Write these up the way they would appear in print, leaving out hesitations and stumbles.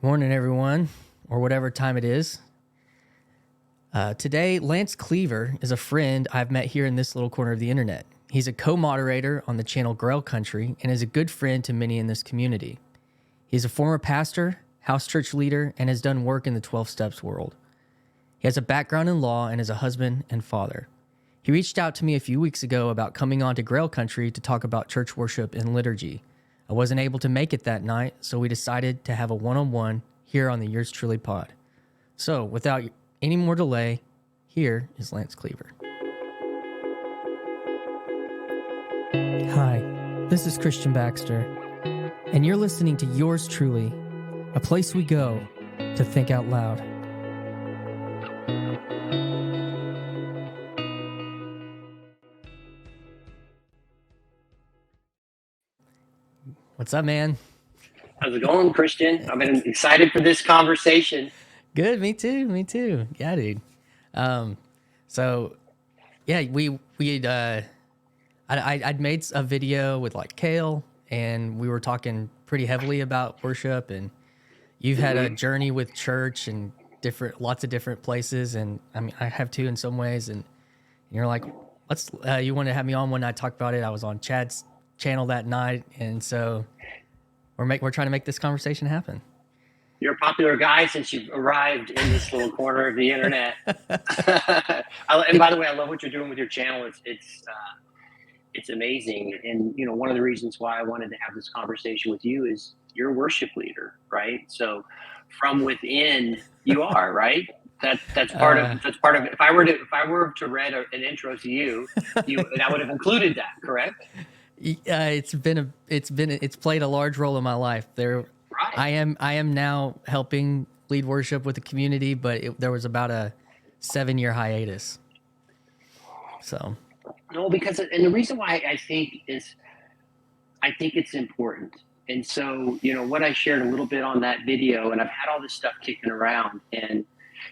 Morning, everyone, or whatever time it is. Today, Lance Cleaver is a friend I've met here in this little corner of the internet. He's a co-moderator on the channel Grail Country and is a good friend to many in this community. He's a former pastor, house church leader, and has done work in the 12 Steps world. He has a background in law and is a husband and father. He reached out to me a few weeks ago about coming on to Grail Country to talk about church worship and liturgy. I wasn't able to make it that night, so we decided to have a one-on-one here on the Yours Truly pod. So, without any more delay, here is Lance Cleaver. Hi, this is Christian Baxter, and you're listening to Yours Truly, a place we go to think out loud. What's up, man? How's it going, Christian? I've been excited for this conversation. Good, me too. Yeah, dude. I'd made a video with like Kale, and we were talking pretty heavily about worship, and you've had a journey with church and lots of different places, and I mean, I have too in some ways, and you're like, you want to have me on when I talk about it? I was on Chad's channel that night, and so we're trying to make this conversation happen. You're a popular guy since you've arrived in this little corner of the internet. And by the way, I love what you're doing with your channel. It's amazing. And, you know, one of the reasons why I wanted to have this conversation with you is you're a worship leader, right? So from within you are, right? That's part of if I were to read an intro to you, that would have included that, correct? It's played a large role in my life. Right. I am now helping lead worship with the community, but there was about a 7-year hiatus. So no, and the reason why I think it's important. And so, you know, what I shared a little bit on that video, and I've had all this stuff kicking around, and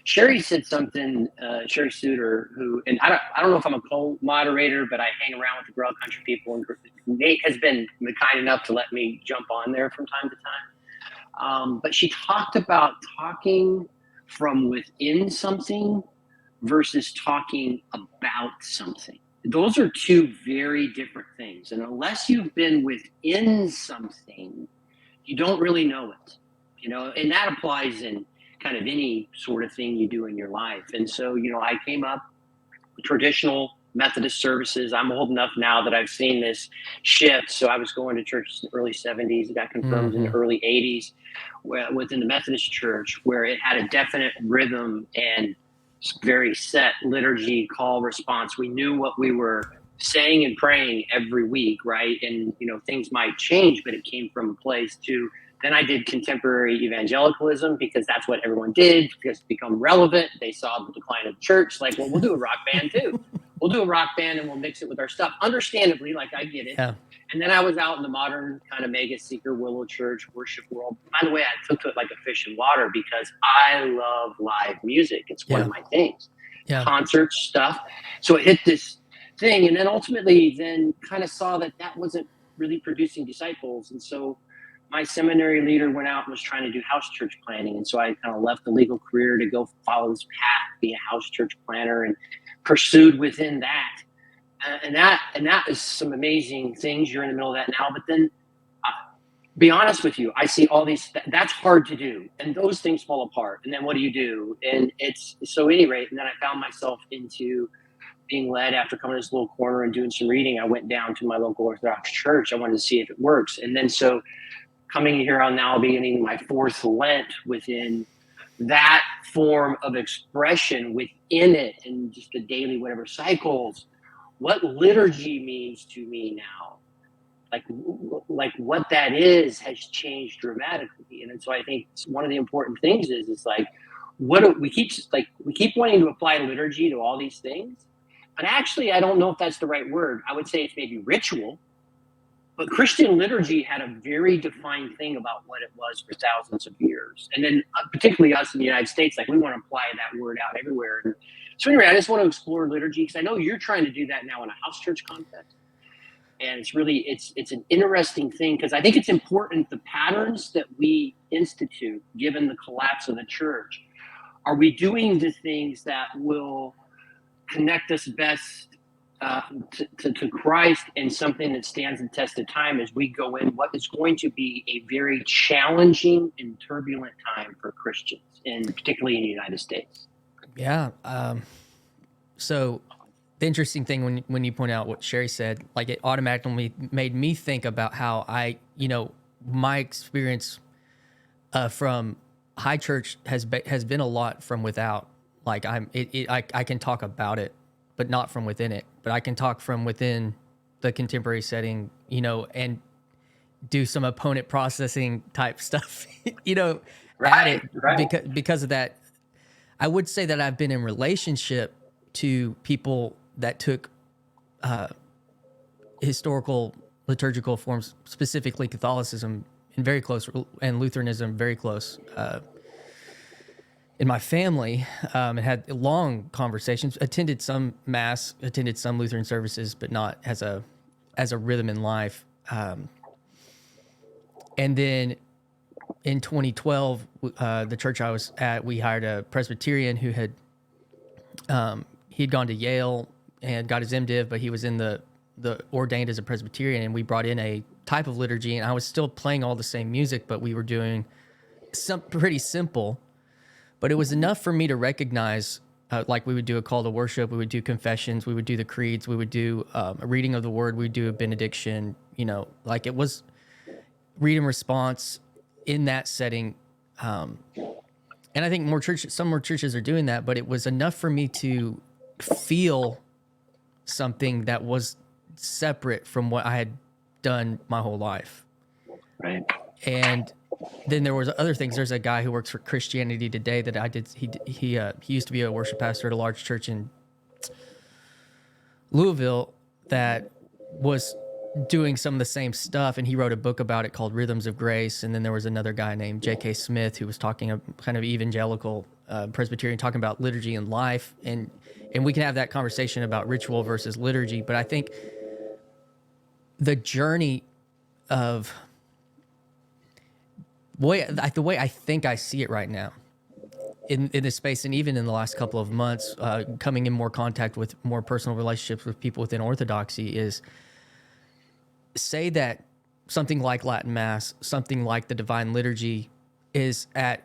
Sherry said something, Sherry Suter, who, and I don't know if I'm a co-moderator, but I hang around with the Grail Country people, and Nate has been kind enough to let me jump on there from time to time. But she talked about talking from within something versus talking about something. Those are two very different things. And unless you've been within something, you don't really know it, you know, and that applies in kind of any sort of thing you do in your life. And so, you know, I came up with traditional Methodist services. I'm old enough now that I've seen this shift. So I was going to church in the early 70s. It got confirmed in the early 80s within the Methodist church, where it had a definite rhythm and very set liturgy, call, response. We knew what we were saying and praying every week, right? And, you know, things might change, but it came from a place to, then I did contemporary evangelicalism because that's what everyone did, because to become relevant. They saw the decline of the church. Like, well, we'll do a rock band too. We'll do a rock band and we'll mix it with our stuff. Understandably, like I get it. Yeah. And then I was out in the modern kind of mega seeker Willow Church worship world. By the way, I took to it like a fish in water because I love live music. It's one of my things. Yeah. Concerts, stuff. So it hit this thing, and then ultimately then kind of saw that wasn't really producing disciples. And so my seminary leader went out and was trying to do house church planning. And so I kind of left the legal career to go follow this path, be a house church planner, and pursued within that. And that is some amazing things. You're in the middle of that now. But then, be honest with you, I see all these, that's hard to do. And those things fall apart. And then what do you do? And it's, so at any rate, and then I found myself into being led after coming to this little corner and doing some reading. I went down to my local Orthodox church. I wanted to see if it works. And then so coming here on now beginning my 4th Lent within that form of expression within it, and just the daily whatever cycles, what liturgy means to me now, like what that is has changed dramatically. And so I think one of the important things is like, we keep wanting to apply liturgy to all these things, but actually I don't know if that's the right word. I would say it's maybe ritual. But Christian liturgy had a very defined thing about what it was for thousands of years. And then particularly us in the United States, like we want to apply that word out everywhere. And so anyway, I just want to explore liturgy because I know you're trying to do that now in a house church context. and it's an interesting thing, because I think it's important, the patterns that we institute given the collapse of the church. Are we doing the things that will connect us best to Christ, and something that stands the test of time as we go in what is going to be a very challenging and turbulent time for Christians, and particularly in the United States? Yeah. So the interesting thing when you point out what Sherry said, like it automatically made me think about how my experience from high church has been a lot from without. Like I can talk about it, but not from within it. But I can talk from within the contemporary setting, and do some opponent processing type stuff, at it because of that. I would say that I've been in relationship to people that took historical liturgical forms, specifically Catholicism, and very close, and Lutheranism, very close. In my family, and had long conversations, attended some mass, attended some Lutheran services, but not as a rhythm in life. And then in 2012, the church I was at, we hired a Presbyterian who had he'd gone to Yale and got his MDiv, but he was in the ordained as a Presbyterian, and we brought in a type of liturgy, and I was still playing all the same music, but we were doing some pretty simple. But it was enough for me to recognize, like we would do a call to worship, we would do confessions, we would do the creeds, we would do a reading of the word, we'd do a benediction, like it was read and response in that setting. And I think some more churches are doing that, but it was enough for me to feel something that was separate from what I had done my whole life. Right. And then there was other things. There's a guy who works for Christianity Today that I did. He used to be a worship pastor at a large church in Louisville that was doing some of the same stuff, and he wrote a book about it called Rhythms of Grace. And then there was another guy named J.K. Smith who was talking kind of evangelical Presbyterian, talking about liturgy and life, and we can have that conversation about ritual versus liturgy. But I think the journey of the way I think I see it right now in this space, and even in the last couple of months, coming in more contact with more personal relationships with people within Orthodoxy, is say that something like Latin Mass, something like the Divine Liturgy, is at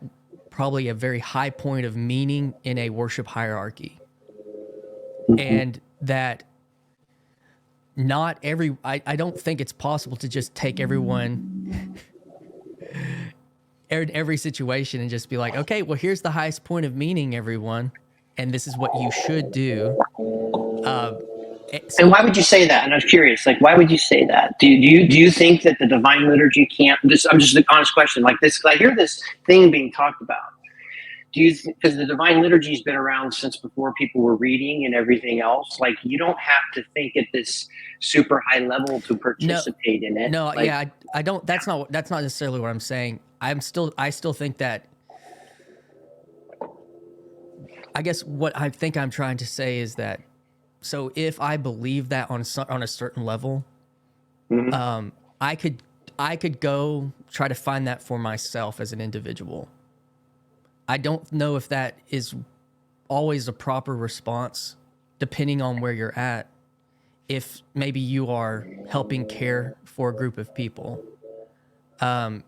probably a very high point of meaning in a worship hierarchy. Mm-hmm. And that I don't think it's possible to just take everyone in every situation and just be like, okay, well, here's the highest point of meaning, everyone, and this is what you should do. And why would you say that? And I'm curious, like, why would you say that? Do you think that the Divine Liturgy can't? I'm just an honest question, like this. I hear this thing being talked about. Because the Divine Liturgy's been around since before people were reading and everything else. Like, you don't have to think at this super high level to participate in it. No, like, yeah, I don't. That's not necessarily what I'm saying. I still think that. I guess what I think I'm trying to say is that, so if I believe that on a certain level, mm-hmm. I could go try to find that for myself as an individual. I don't know if that is always a proper response, depending on where you're at. If maybe you are helping care for a group of people, and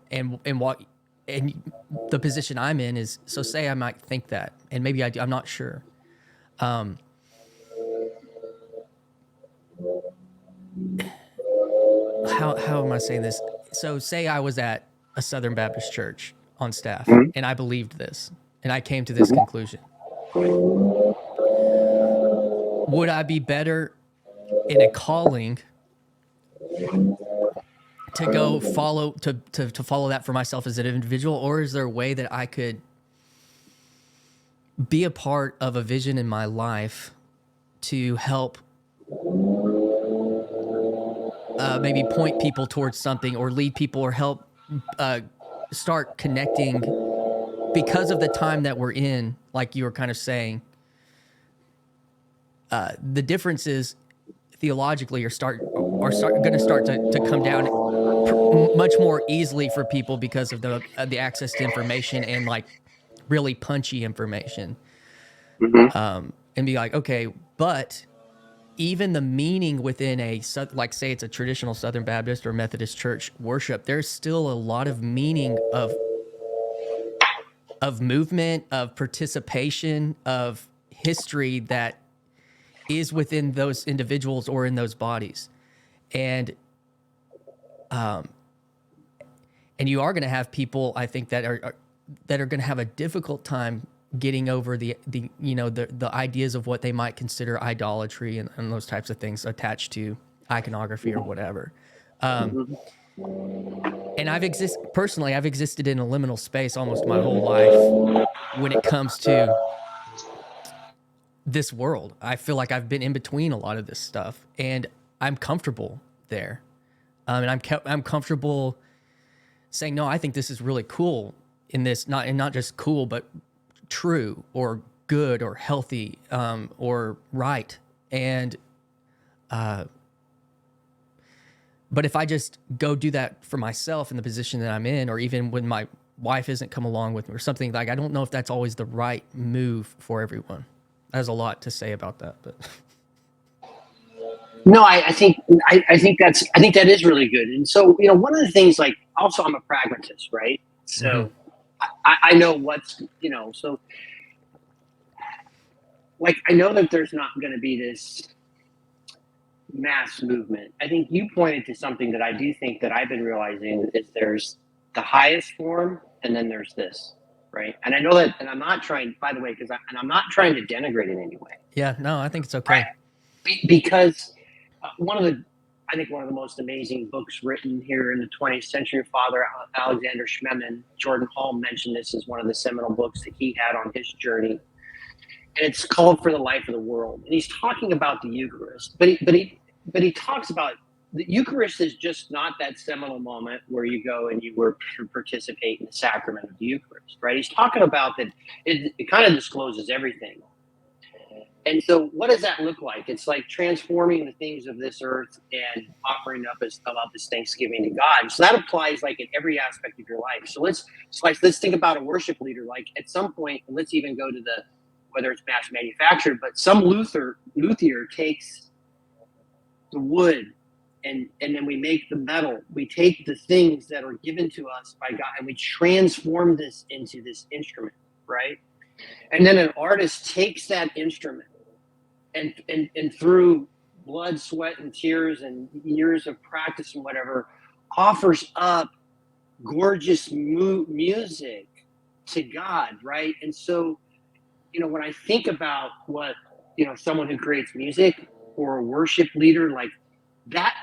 the position I'm in is, so say I might think that, and maybe I do, I'm not sure. How am I saying this? So say I was at a Southern Baptist church on staff, mm-hmm. and I believed this, and I came to this mm-hmm. conclusion. Would I be better in a calling to go follow to follow that for myself as an individual, or is there a way that I could be a part of a vision in my life to help maybe point people towards something, or lead people, or help start connecting because of the time that we're in, like you were kind of saying. The difference is theologically, are going to start to come down much more easily for people because of the access to information and like really punchy information. And be like, okay, but even the meaning within like say it's a traditional Southern Baptist or Methodist church worship, there's still a lot of meaning of movement, of participation, of history that is within those individuals or in those bodies. And you are going to have people, I think, that are going to have a difficult time getting over the ideas of what they might consider idolatry and those types of things attached to iconography or whatever. And I've existed in a liminal space almost my whole life when it comes to this world. I feel like I've been in between a lot of this stuff, and I'm comfortable there. And I'm comfortable saying, no, I think this is really cool in this, not just cool, but true or good or healthy, or right. And, but if I just go do that for myself in the position that I'm in, or even when my wife isn't come along with me or something, like, I don't know if that's always the right move for everyone. There's a lot to say about that, but. No, I think that is really good. And so, one of the things, like, also I'm a pragmatist, right? So I know what's, so like, I know that there's not going to be this mass movement. I think you pointed to something that I do think that I've been realizing is there's the highest form and then there's this, right? And I know that, and I'm not trying, by the way, I'm not trying to denigrate in any way. Yeah, no, I think it's okay. Right? Because one of the most amazing books written here in the 20th century, Father Alexander Schmemann, Jordan Hall mentioned this as one of the seminal books that he had on his journey. And it's called For the Life of the World. And he's talking about the Eucharist, but he talks about the Eucharist is just not that seminal moment where you go and you participate in the sacrament of the Eucharist, right? He's talking about that it kind of discloses everything. And so what does that look like? It's like transforming the things of this earth and offering up this thanksgiving to God. So that applies like in every aspect of your life. So let's think about a worship leader. Like at some point, let's even go to whether it's mass manufactured, but some luthier takes the wood and then we make the metal. We take the things that are given to us by God and we transform this into this instrument, right? And then an artist takes that instrument and through blood, sweat, and tears and years of practice and whatever, offers up gorgeous music to God, right? And so, when I think about what, someone who creates music or a worship leader, like that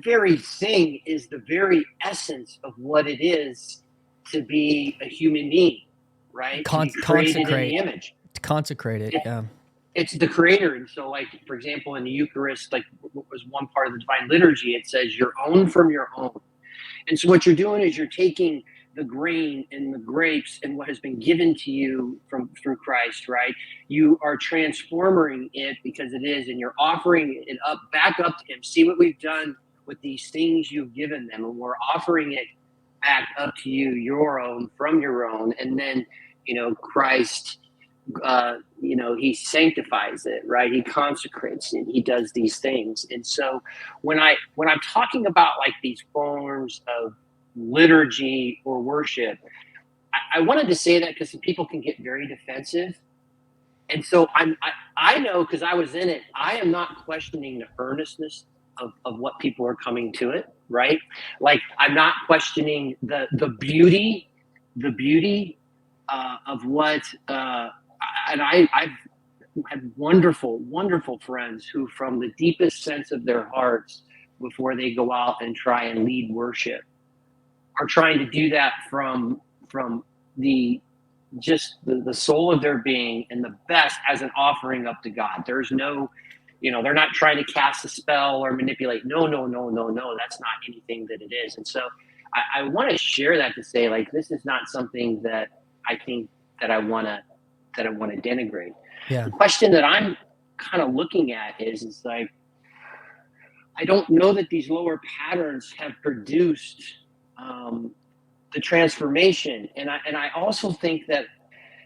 very thing is the very essence of what it is to be a human being, right? To be created in the image. Consecrate it, yeah. It's the creator. And so, like, for example, in the Eucharist, like what was one part of the Divine Liturgy, it says your own from your own. And so what you're doing is you're taking the grain and the grapes and what has been given to you through Christ, right? You are transforming it because it is, and you're offering it back up to him. See what we've done with these things you've given them. And we're offering it back up to you, your own, from your own. And then, Christ, he sanctifies it, right? He consecrates it. He does these things. And so when I'm talking about like these forms of liturgy or worship, I wanted to say that because people can get very defensive. And so I know, because I was in it, I am not questioning the earnestness of what people are coming to it, right? Like I'm not questioning the beauty of what and I've had wonderful, wonderful friends who, from the deepest sense of their hearts, before they go out and try and lead worship, are trying to do that from the soul of their being and the best as an offering up to God. There's no, they're not trying to cast a spell or manipulate. No. That's not anything that it is. And so I want to share that to say, like, this is not something that I think that I want to denigrate. Yeah. The question that I'm kind of looking at is like, I don't know that these lower patterns have produced the transformation. And I also think that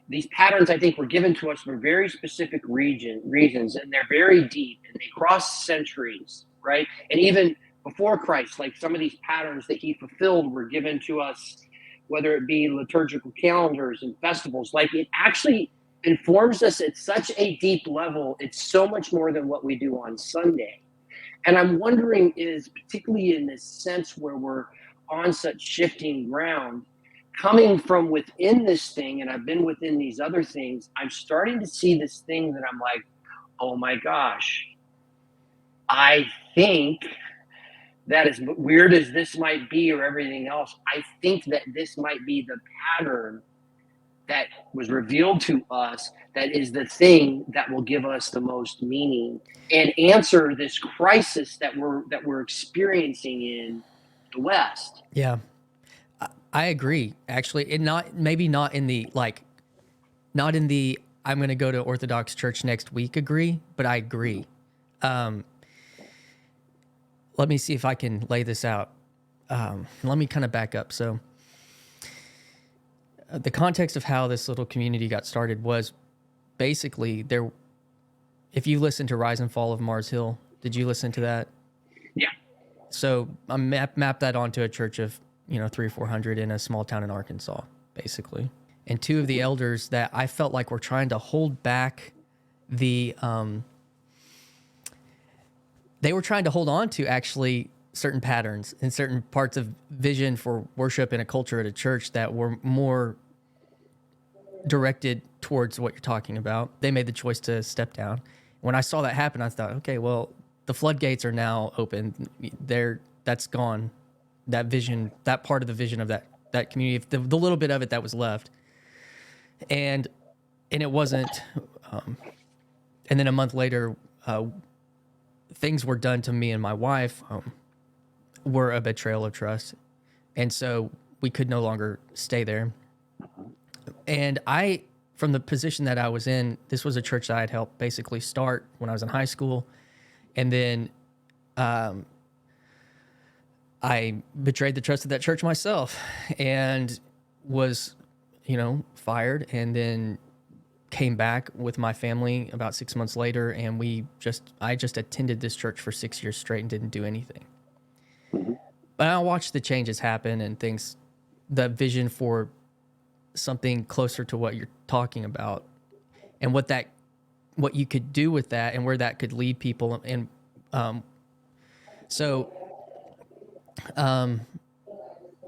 these patterns, I think, were given to us for very specific reasons, and they're very deep and they cross centuries, right? And even before Christ, like some of these patterns that he fulfilled were given to us, whether it be liturgical calendars and festivals. Like, it actually informs us at such a deep level. It's so much more than what we do on Sunday. And I'm wondering, is particularly in this sense where we're on such shifting ground, coming from within this thing, and I've been within these other things, I'm starting to see this thing that I'm like, oh my gosh, I think that, as weird as this might be or everything else, I think that this might be the pattern that was revealed to us, that is the thing that will give us the most meaning and answer this crisis that we're experiencing in the West. Yeah, I agree. Actually, it not maybe not in the not in the I'm going to go to Orthodox Church next week. Agree, but I agree. Let me see if I can lay this out. Let me kind of back up. So, the context of how this little community got started was basically there. If you listen to Rise and Fall of Mars Hill, did you listen to that? Yeah. So I mapped that onto a church of 300 or 400 in a small town in Arkansas, basically. And two of the elders that I felt like were trying to hold back they were trying to hold on to actually certain patterns and certain parts of vision for worship and a culture at a church that were more directed towards what you're talking about. They made the choice to step down. When I saw that happen, I thought, okay, well, the floodgates are now open. That's gone. That vision, that part of the vision of that community, the little bit of it that was left, and it wasn't. And then a month later, things were done to me and my wife were a betrayal of trust, and so we could no longer stay there. And from the position that I was in, this was a church that I had helped basically start when I was in high school, and then I betrayed the trust of that church myself, and was, fired, and then came back with my family about 6 months later, and I just attended this church for 6 years straight and didn't do anything. Mm-hmm. But I watched the changes happen and things, the vision for something closer to what you're talking about, and what you could do with that, and where that could lead people. And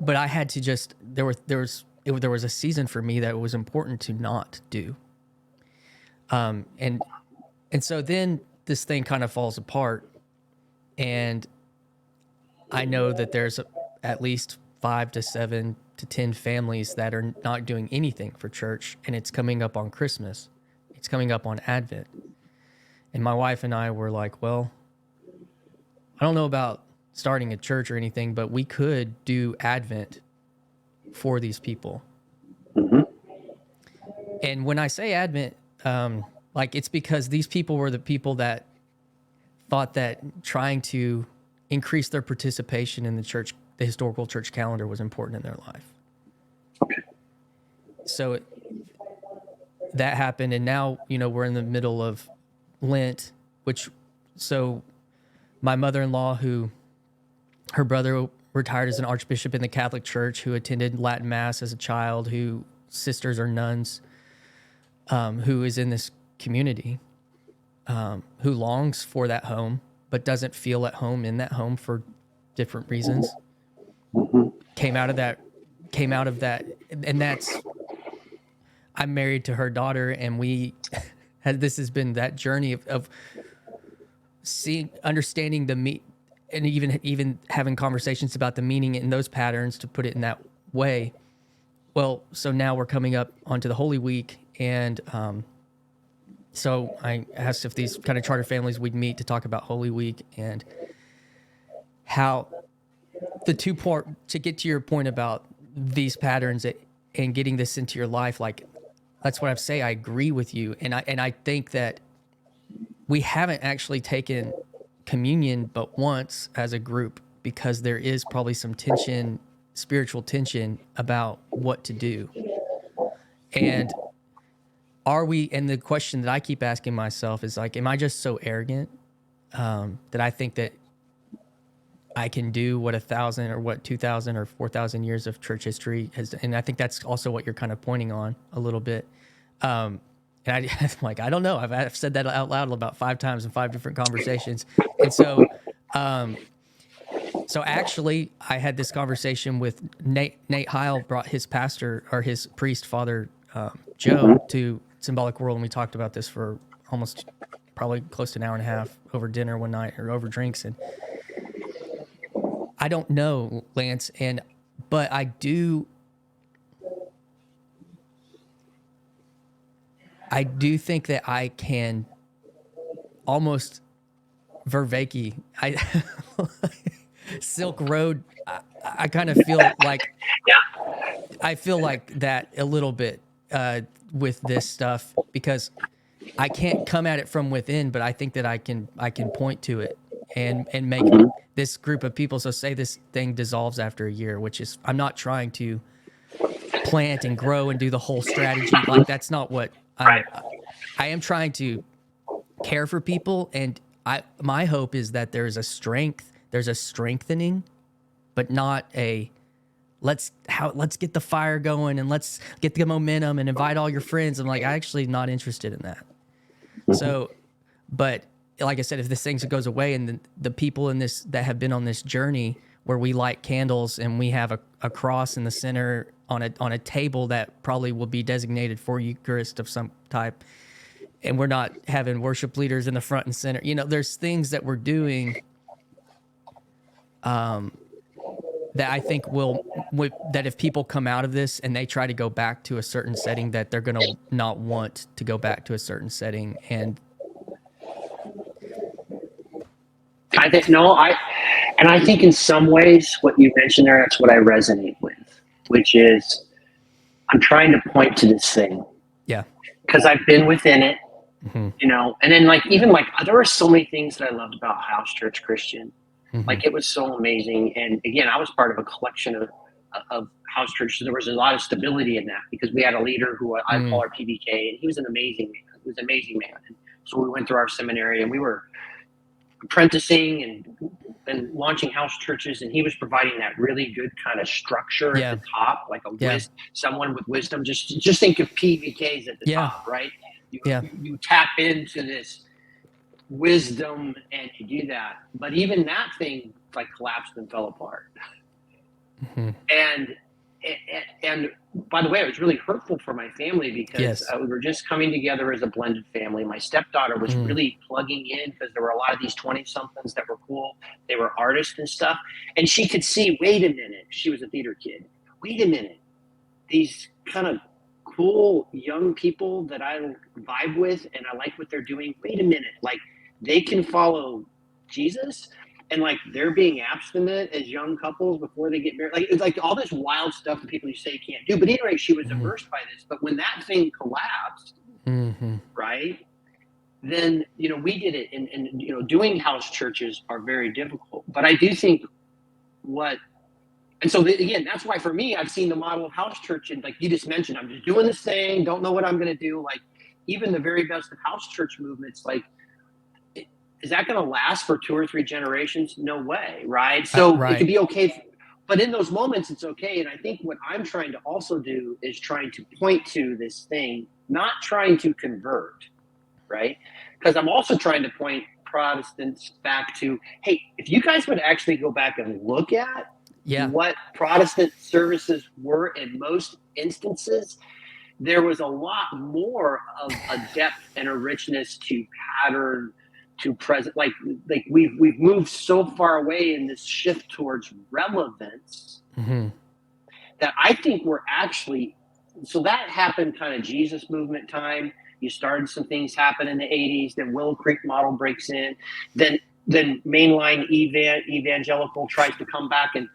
but I had to just there was a season for me that it was important to not do. And so then this thing kind of falls apart, and I know that there's at least 5 to 7 to 10 families that are not doing anything for church, and it's coming up on Christmas. It's coming up on Advent. And my wife and I were like, well, I don't know about starting a church or anything, but we could do Advent for these people. Mm-hmm. And when I say Advent, it's because these people were the people that thought that trying to increase their participation in the historical church calendar was important in their life. Okay. So that happened, and now, we're in the middle of Lent, so my mother-in-law, her brother retired as an archbishop in the Catholic Church, who attended Latin Mass as a child, who sisters are nuns, who is in this community, who longs for that home, but doesn't feel at home in that home for different reasons. Mm-hmm. Came out of that, and I'm married to her daughter, and this has been that journey of seeing, understanding and even having conversations about the meaning in those patterns, to put it in that way. Well, so now we're coming up onto the Holy Week, and so I asked if these kind of charter families we'd meet to talk about Holy Week, and how to get to your point about these patterns and getting this into your life. Like, that's what I say. I agree with you, and I think that we haven't actually taken communion but once as a group, because there is probably some tension, spiritual tension about what to do. And are we, and the question that I keep asking myself is like, am I just so arrogant that I think that I can do what 1,000 or what 2,000 or 4,000 years of church history has? And I think that's also what you're kind of pointing on a little bit. And I'm like, I don't know. I've said that out loud about 5 times in 5 different conversations. And so, so actually I had this conversation with Nate Heil brought his pastor or his priest, Father Joe, to Symbolic World. And we talked about this for almost probably close to an hour and a half over dinner one night or over drinks. And I don't know, Lance. But I do think that I can almost Vervaeke. Silk Road. I kind of feel like, I feel like that a little bit with this stuff, because I can't come at it from within, but I think that I can point to it and make this group of people. So say this thing dissolves after a year, which is, I'm not trying to plant and grow and do the whole strategy. Like, that's not what I am trying to care for people. And my hope is that there's a strengthening, but not a let's get the fire going and let's get the momentum and invite all your friends. I'm like, I actually not interested in that. So, but like I said, if this thing goes away and the people in this that have been on this journey where we light candles and we have a cross in the center on a table that probably will be designated for Eucharist of some type, and we're not having worship leaders in the front and center. There's things that we're doing that I think that if people come out of this and they try to go back to a certain setting, that they're going to not want to go back to a certain setting. And I think in some ways what you mentioned there, that's what I resonate with, which is I'm trying to point to this thing. Yeah. Because I've been within it, and then there were so many things that I loved about House Church Christian. Like, it was so amazing. And again, I was part of a collection of house churches. There was a lot of stability in that because we had a leader who I call our PBK, and he was an amazing man. He was an amazing man. And so we went through our seminary and we were apprenticing and launching house churches, and he was providing that really good kind of structure at the top, like someone with wisdom. Just think of PBKs at the top, right? You tap into this wisdom and you do that, but even that thing like collapsed and fell apart. And by the way, it was really hurtful for my family because we were just coming together as a blended family. My stepdaughter was really plugging in because there were a lot of these 20-somethings that were cool. They were artists and stuff, and she could see, wait a minute, she was a theater kid, wait a minute, these kind of cool young people that I vibe with and I like what they're doing, wait a minute, like they can follow Jesus, and like they're being abstinent as young couples before they get married. Like, it's like all this wild stuff that people you say can't do. But anyway, she was immersed by this. But when that thing collapsed, right, then, we did it. And doing house churches are very difficult. But I do think and so again, that's why for me, I've seen the model of house church, and like you just mentioned, I'm just doing this thing, don't know what I'm going to do. Like, even the very best of house church movements, like, is that going to last for 2 or 3 generations? No way, right? So it could be okay, but in those moments, it's okay. And I think what I'm trying to also do is trying to point to this thing, not trying to convert, right? Because I'm also trying to point Protestants back to, hey, if you guys would actually go back and look at what Protestant services were in most instances, there was a lot more of a depth and a richness to pattern, to present. Like we've moved so far away in this shift towards relevance that I think we're actually, so that happened kind of Jesus movement time. You started some things happen in the 80s, then Willow Creek model breaks in, then mainline evangelical tries to come back and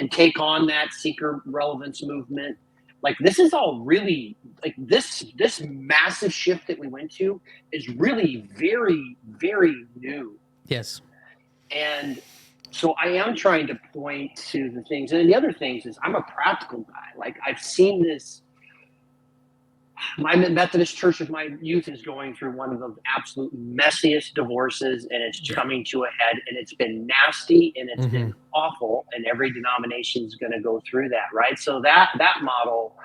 take on that seeker relevance movement. Like, this is all really, like, this massive shift that we went to is really very, very new. Yes. And so I am trying to point to the things. And the other things is I'm a practical guy. Like I've seen this. My Methodist church of my youth is going through one of the absolute messiest divorces, and it's coming to a head, and it's been nasty and it's been awful, and every denomination is going to go through that, right? So that model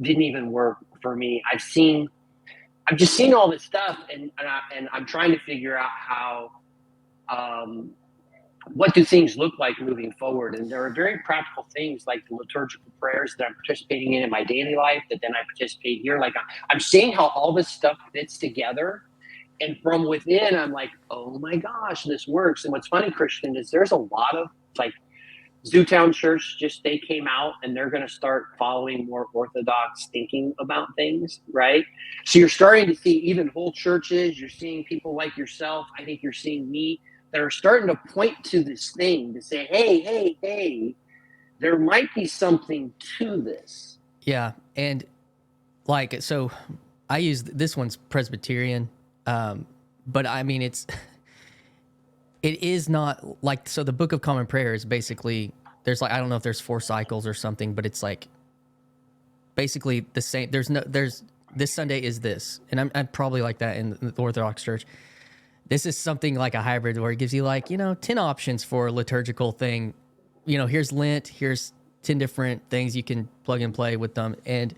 didn't even work for me. I've just seen all this stuff, and I'm trying to figure out how what do things look like moving forward? And there are very practical things like the liturgical prayers that I'm participating in my daily life that then I participate here. Like I'm seeing how all this stuff fits together. And from within, I'm like, oh my gosh, this works. And what's funny, Christian, is there's a lot of like Zootown Church, they came out and they're going to start following more orthodox thinking about things, right? So you're starting to see even whole churches, you're seeing people like yourself. I think you're seeing me that are starting to point to this thing to say, hey, there might be something to this. Yeah. And like, so I use this one's Presbyterian. But I mean, it is not like, so the Book of Common Prayer is basically, there's like, I don't know if there's 4 cycles or something, but it's like basically the same. There's this Sunday is this. And I'm probably like that in the Orthodox Church. This is something like a hybrid where it gives you like, 10 options for a liturgical thing. Here's Lent, here's 10 different things you can plug and play with them. And,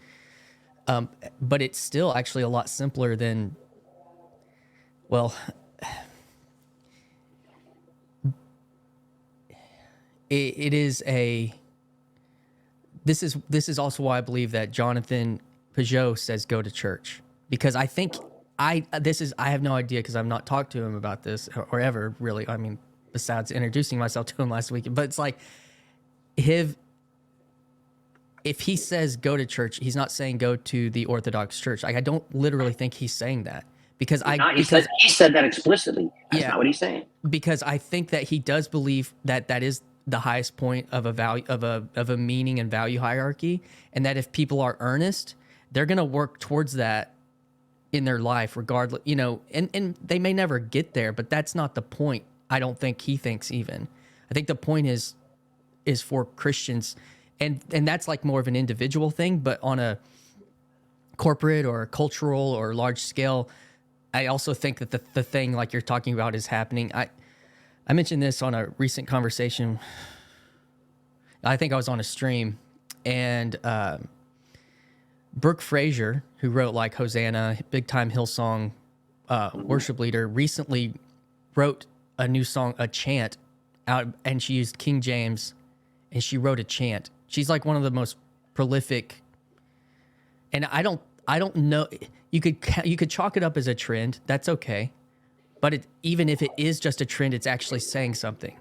but it's still actually a lot simpler than, well, it is this is also why I believe that Jonathan Peugeot says go to church, because I think I have no idea because I've not talked to him about this or ever really. I mean, besides introducing myself to him last week, but it's like if he says go to church, he's not saying go to the Orthodox Church. Like I don't literally think he's saying that because he said that explicitly. That's not what he's saying. Because I think that he does believe that is the highest point of a value of a meaning and value hierarchy, and that if people are earnest, they're going to work towards that in their life regardless, and they may never get there, but that's not the point. I don't think he thinks even. I think the point is for Christians, and that's like more of an individual thing, but on a corporate or cultural or large scale, I also think that the thing like you're talking about is happening. I mentioned this on a recent conversation. I think I was on a stream, and Brooke Frazier, who wrote like Hosanna, big time Hillsong worship leader, recently wrote a new song, a chant out, and she used King James, and she wrote a chant. She's like one of the most prolific, and I don't know. You could chalk it up as a trend. That's okay, but even if it is just a trend, it's actually saying something.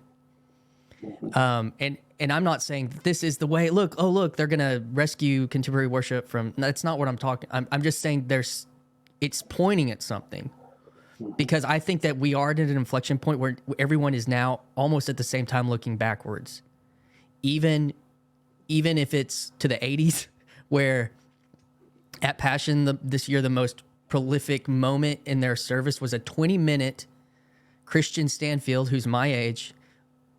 And I'm not saying this is the way. Look, they're gonna rescue contemporary worship from. That's not what I'm talking. I'm just saying it's pointing at something, because I think that we are at an inflection point where everyone is now almost at the same time looking backwards, even if it's to the 80s, where at Passion this year the most prolific moment in their service was a 20-minute Christian Stanfield, who's my age,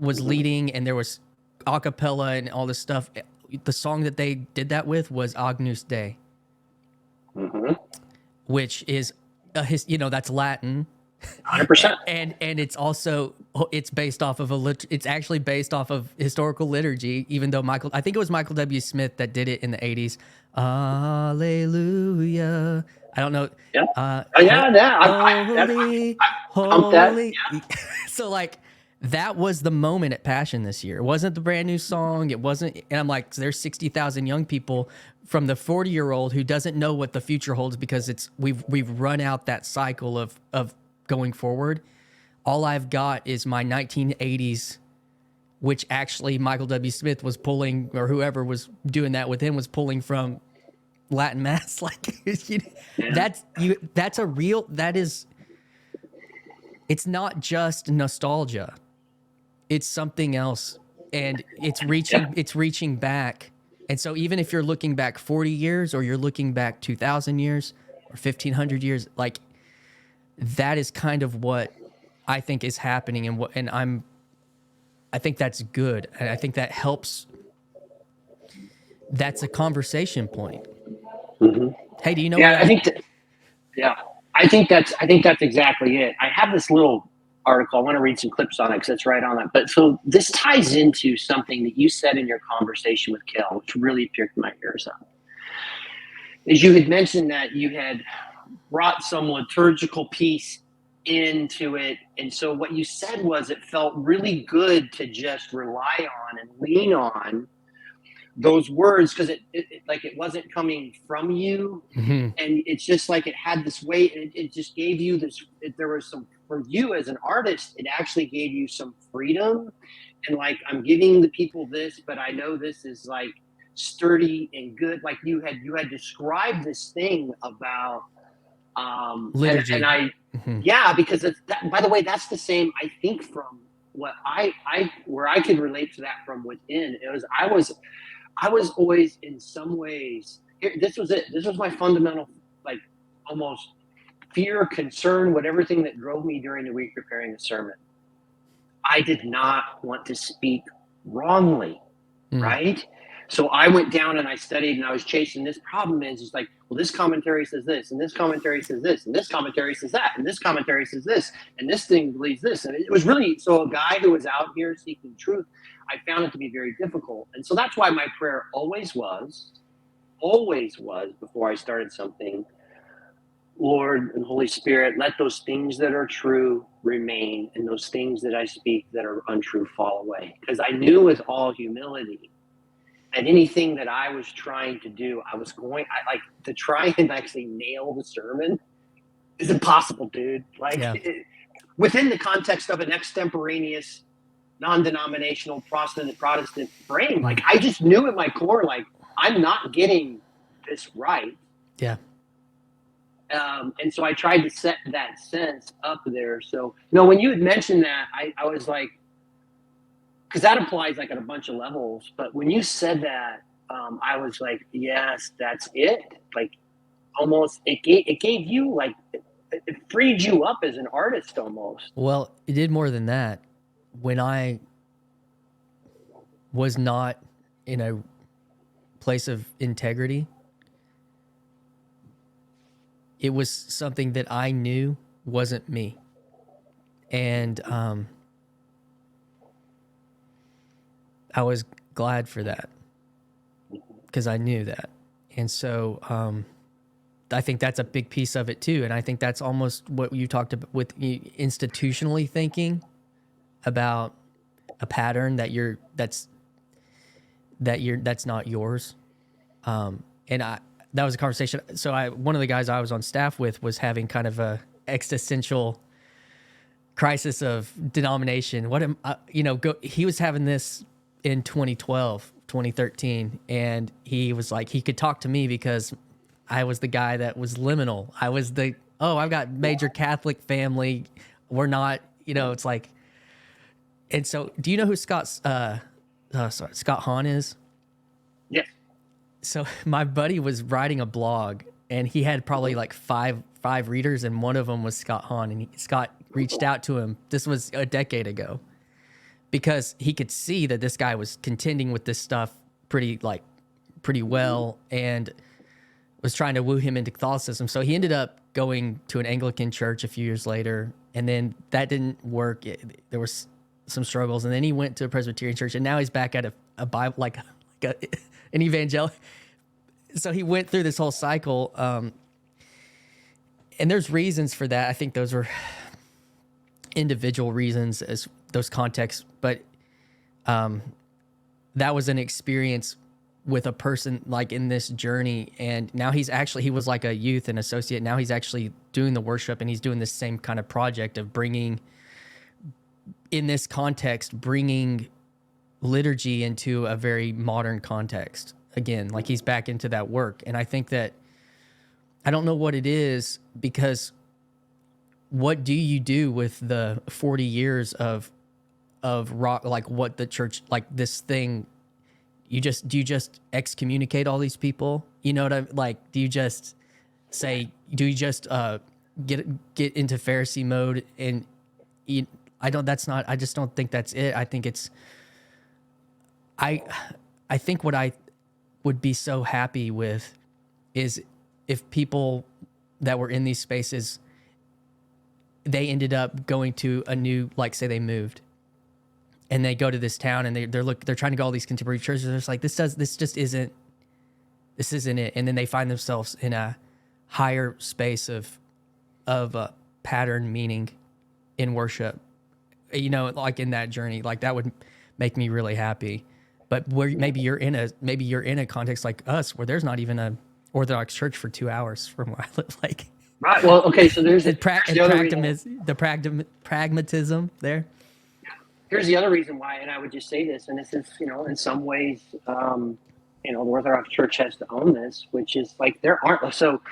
was leading, and there was a cappella and all this stuff. The song that they did that with was Agnus Dei, which is that's Latin, 100%. and it's also based off of it's actually based off of historical liturgy. Even though I think it was Michael W. Smith that did it in the 80s. Alleluia. I don't know. Yeah. Holy. So like, that was the moment at Passion this year. It wasn't the brand new song. It wasn't, and I'm like, there's 60,000 young people from the 40-year-old who doesn't know what the future holds, because we've run out that cycle of going forward. All I've got is my 1980s, which actually Michael W. Smith was pulling, or whoever was doing that with him was pulling from Latin Mass. Like, it's not just nostalgia. It's something else, and it's reaching back. And so even if you're looking back 40 years, or you're looking back 2,000 years or 1,500 years, like, that is kind of what I think is happening, and I think that's good. And I think that helps. That's a conversation point. Mm-hmm. Hey, do you know Yeah, what? yeah, I think that's exactly it. I have this little article. I want to read some clips on it because it's right on that. But so this ties into something that you said in your conversation with Kel, which really picked my ears up. Is you had mentioned that you had brought some liturgical piece into it, and so what you said was it felt really good to just rely on and lean on those words because it wasn't coming from you, Mm-hmm. and it's just like it had this weight, and it just gave you this. There was some for you as an artist. It actually gave you some freedom, and like I'm giving the people this, but I know this is like sturdy and good. Like you had described this thing about and Liturgy. I Mm-hmm. yeah, because it's that, by the way, that's the same I think from what I where I could relate to that from within. It was I was always in some ways this was it. This was my fundamental like almost fear, concern, whatever thing that drove me during the week preparing the sermon. I did not want to speak wrongly, Mm. right? So I went down and I studied and I was chasing this problem is like, well, this commentary says this, and this commentary says this, and this commentary says that, and this commentary says this, and this thing believes this. And it was really so a guy who was out here seeking truth, I found it to be very difficult. And so that's why my prayer always was before I started something, Lord and Holy Spirit, let those things that are true remain, and those things that I speak that are untrue fall away. Because I knew with all humility and anything that I was trying to do, I like to try and actually nail the sermon is impossible, dude. Like Yeah. within the context of an extemporaneous, non-denominational Protestant frame, like I just knew at my core, like I'm not getting this right. Yeah. And so I tried to set that sense up there. So, when you had mentioned that, I was like, because that applies like at a bunch of levels. But when you said that, I was like, yes, that's it. Like almost, it gave you like, it freed you up as an artist almost. Well, it did more than that. When I was not in a place of integrity, it was something that I knew wasn't me. And I was glad for that because I knew that. And so I think that's a big piece of it too. And I think that's almost what you talked about with institutionally thinking about a pattern that's not yours. And that was a conversation. So one of the guys I was on staff with was having kind of a existential crisis of denomination. He was having this in 2012, 2013. And he was like, he could talk to me because I was the guy that was liminal. I was I've got major Catholic family. We're not, it's like, and so do you know who Scott Hahn is? Yes. So my buddy was writing a blog and he had probably like five readers, and one of them was Scott Hahn, and Scott reached out to him. This was a decade ago because he could see that this guy was contending with this stuff pretty well and was trying to woo him into Catholicism. So he ended up going to an Anglican church a few years later, and then that didn't work. There was some struggles, and then he went to a Presbyterian church, and now he's back at a Bible, like an evangelical. So he went through this whole cycle, and there's reasons for that. I think those were individual reasons as those contexts, but that was an experience with a person like in this journey. And now he was like a youth and associate. Now he's actually doing the worship, and he's doing this same kind of project of bringing liturgy into a very modern context. Again, like he's back into that work. And I think that I don't know what it is, because what do you do with the 40 years of rock, like what the church, like this thing, do you just excommunicate all these people? You know what I'm like? Do you just get into Pharisee mode? And I just don't think that's it. I think I think what I would be so happy with is if people that were in these spaces, they ended up going to a new, like say they moved and they go to this town and they're trying to go all these contemporary churches. They're just like, this isn't it. And then they find themselves in a higher space of pattern meaning in worship, like in that journey. Like that would make me really happy. But where maybe you're in a context like us where there's not even a Orthodox church for 2 hours from where I live. Like, right. Well, okay. So there's the pragmatism there. Here's the other reason why, and I would just say this, and this is, in some ways, the Orthodox Church has to own this, which is like there aren't. So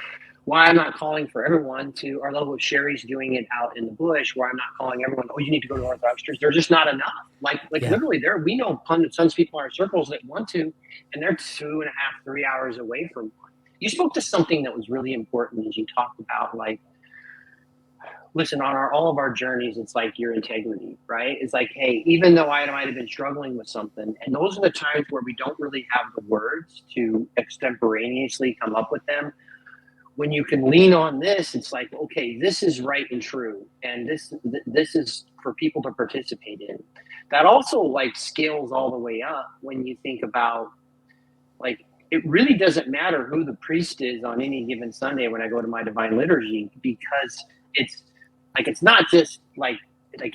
why I'm not calling for everyone to, or although Sherry's doing it out in the bush, where I'm not calling everyone, oh, you need to go to Orthodox Church. There's just not enough. Like literally there, we know tons of people in our circles that want to, and they're 2.5, 3 hours away from one. You spoke to something that was really important as you talked about, like, listen, on all of our journeys, it's like your integrity, right? It's like, hey, even though I might have been struggling with something, and those are the times where we don't really have the words to extemporaneously come up with them. When you can lean on this, it's like, okay, this is right and true, and this is for people to participate in. That also like scales all the way up when you think about, like, it really doesn't matter who the priest is on any given Sunday when I go to my divine liturgy, because it's not just like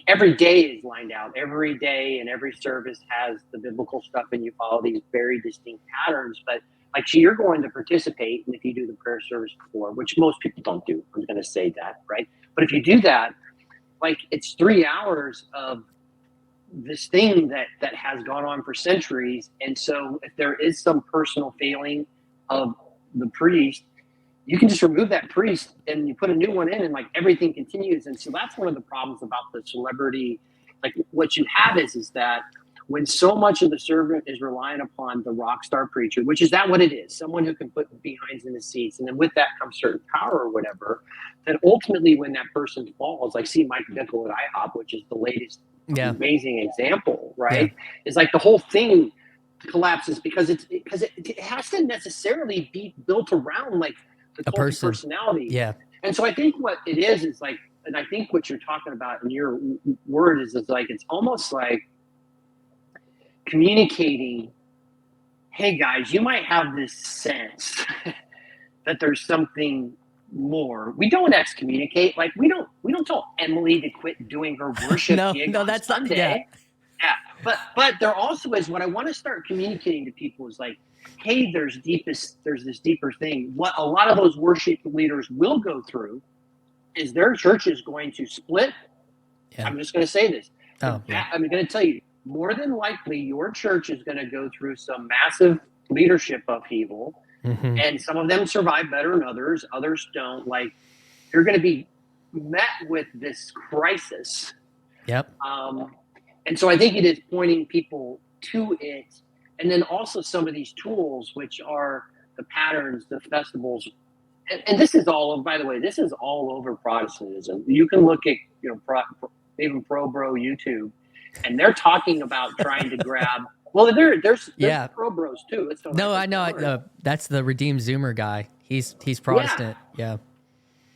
every day is lined out. Every day and every service has the biblical stuff, and you follow these very distinct patterns. But like, so you're going to participate, and if you do the prayer service before, which most people don't do, I'm going to say that, right? But if you do that, like, it's 3 hours of this thing that has gone on for centuries. And so if there is some personal failing of the priest, you can just remove that priest and you put a new one in, and like everything continues. And so that's one of the problems about the celebrity. Like, what you have is that when so much of the servant is relying upon the rock star preacher, which is that what it is, someone who can put behinds in the seats, and then with that comes certain power or whatever, that ultimately when that person falls, like see Mike Bickle at IHOP, which is the latest amazing example, right? It's like the whole thing collapses because it has to necessarily be built around like the cult of personality. Yeah. And so I think what it is like, and I think what you're talking about in your word is like, it's almost like communicating, hey guys, you might have this sense that there's something more. We don't excommunicate. Like, we don't tell Emily to quit doing her worship gig on that's Sunday. Yeah. But there also is, what I want to start communicating to people is like, hey, there's this deeper thing. What a lot of those worship leaders will go through is their church is going to split. Yeah. I'm just going to say this. I'm going to tell you, more than likely, your church is going to go through some massive leadership upheaval, and some of them survive better than others. Others don't. Like, you're going to be met with this crisis. Yep. And so I think it is pointing people to it. And then also some of these tools, which are the patterns, the festivals. And this is by the way, this is all over Protestantism. You can look at, even Pro Bro YouTube, and they're talking about trying to grab. Well, there's Pro Bros too. No, I know. That's the Redeemed Zoomer guy. He's Protestant. Yeah.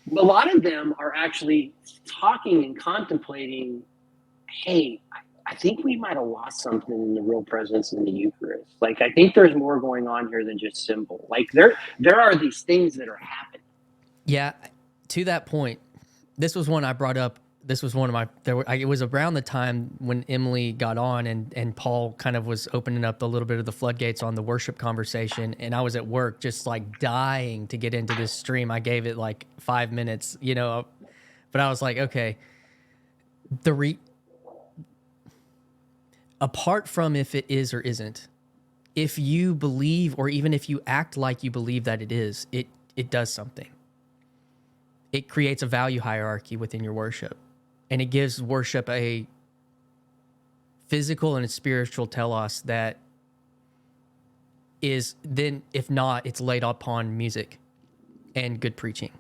A lot of them are actually talking and contemplating, hey, I think we might have lost something in the real presence in the Eucharist. Like, I think there's more going on here than just symbol. Like, there are these things that are happening. Yeah. To that point, this was one I brought up. This was one of my, it was around the time when Emily got on and Paul kind of was opening up a little bit of the floodgates on the worship conversation. And I was at work just like dying to get into this stream. I gave it like 5 minutes, but I was like, okay, apart from if it is or isn't, if you believe, or even if you act like you believe that it is, it does something. It creates a value hierarchy within your worship. And it gives worship a physical and a spiritual telos that is then, if not, it's laid upon music and good preaching.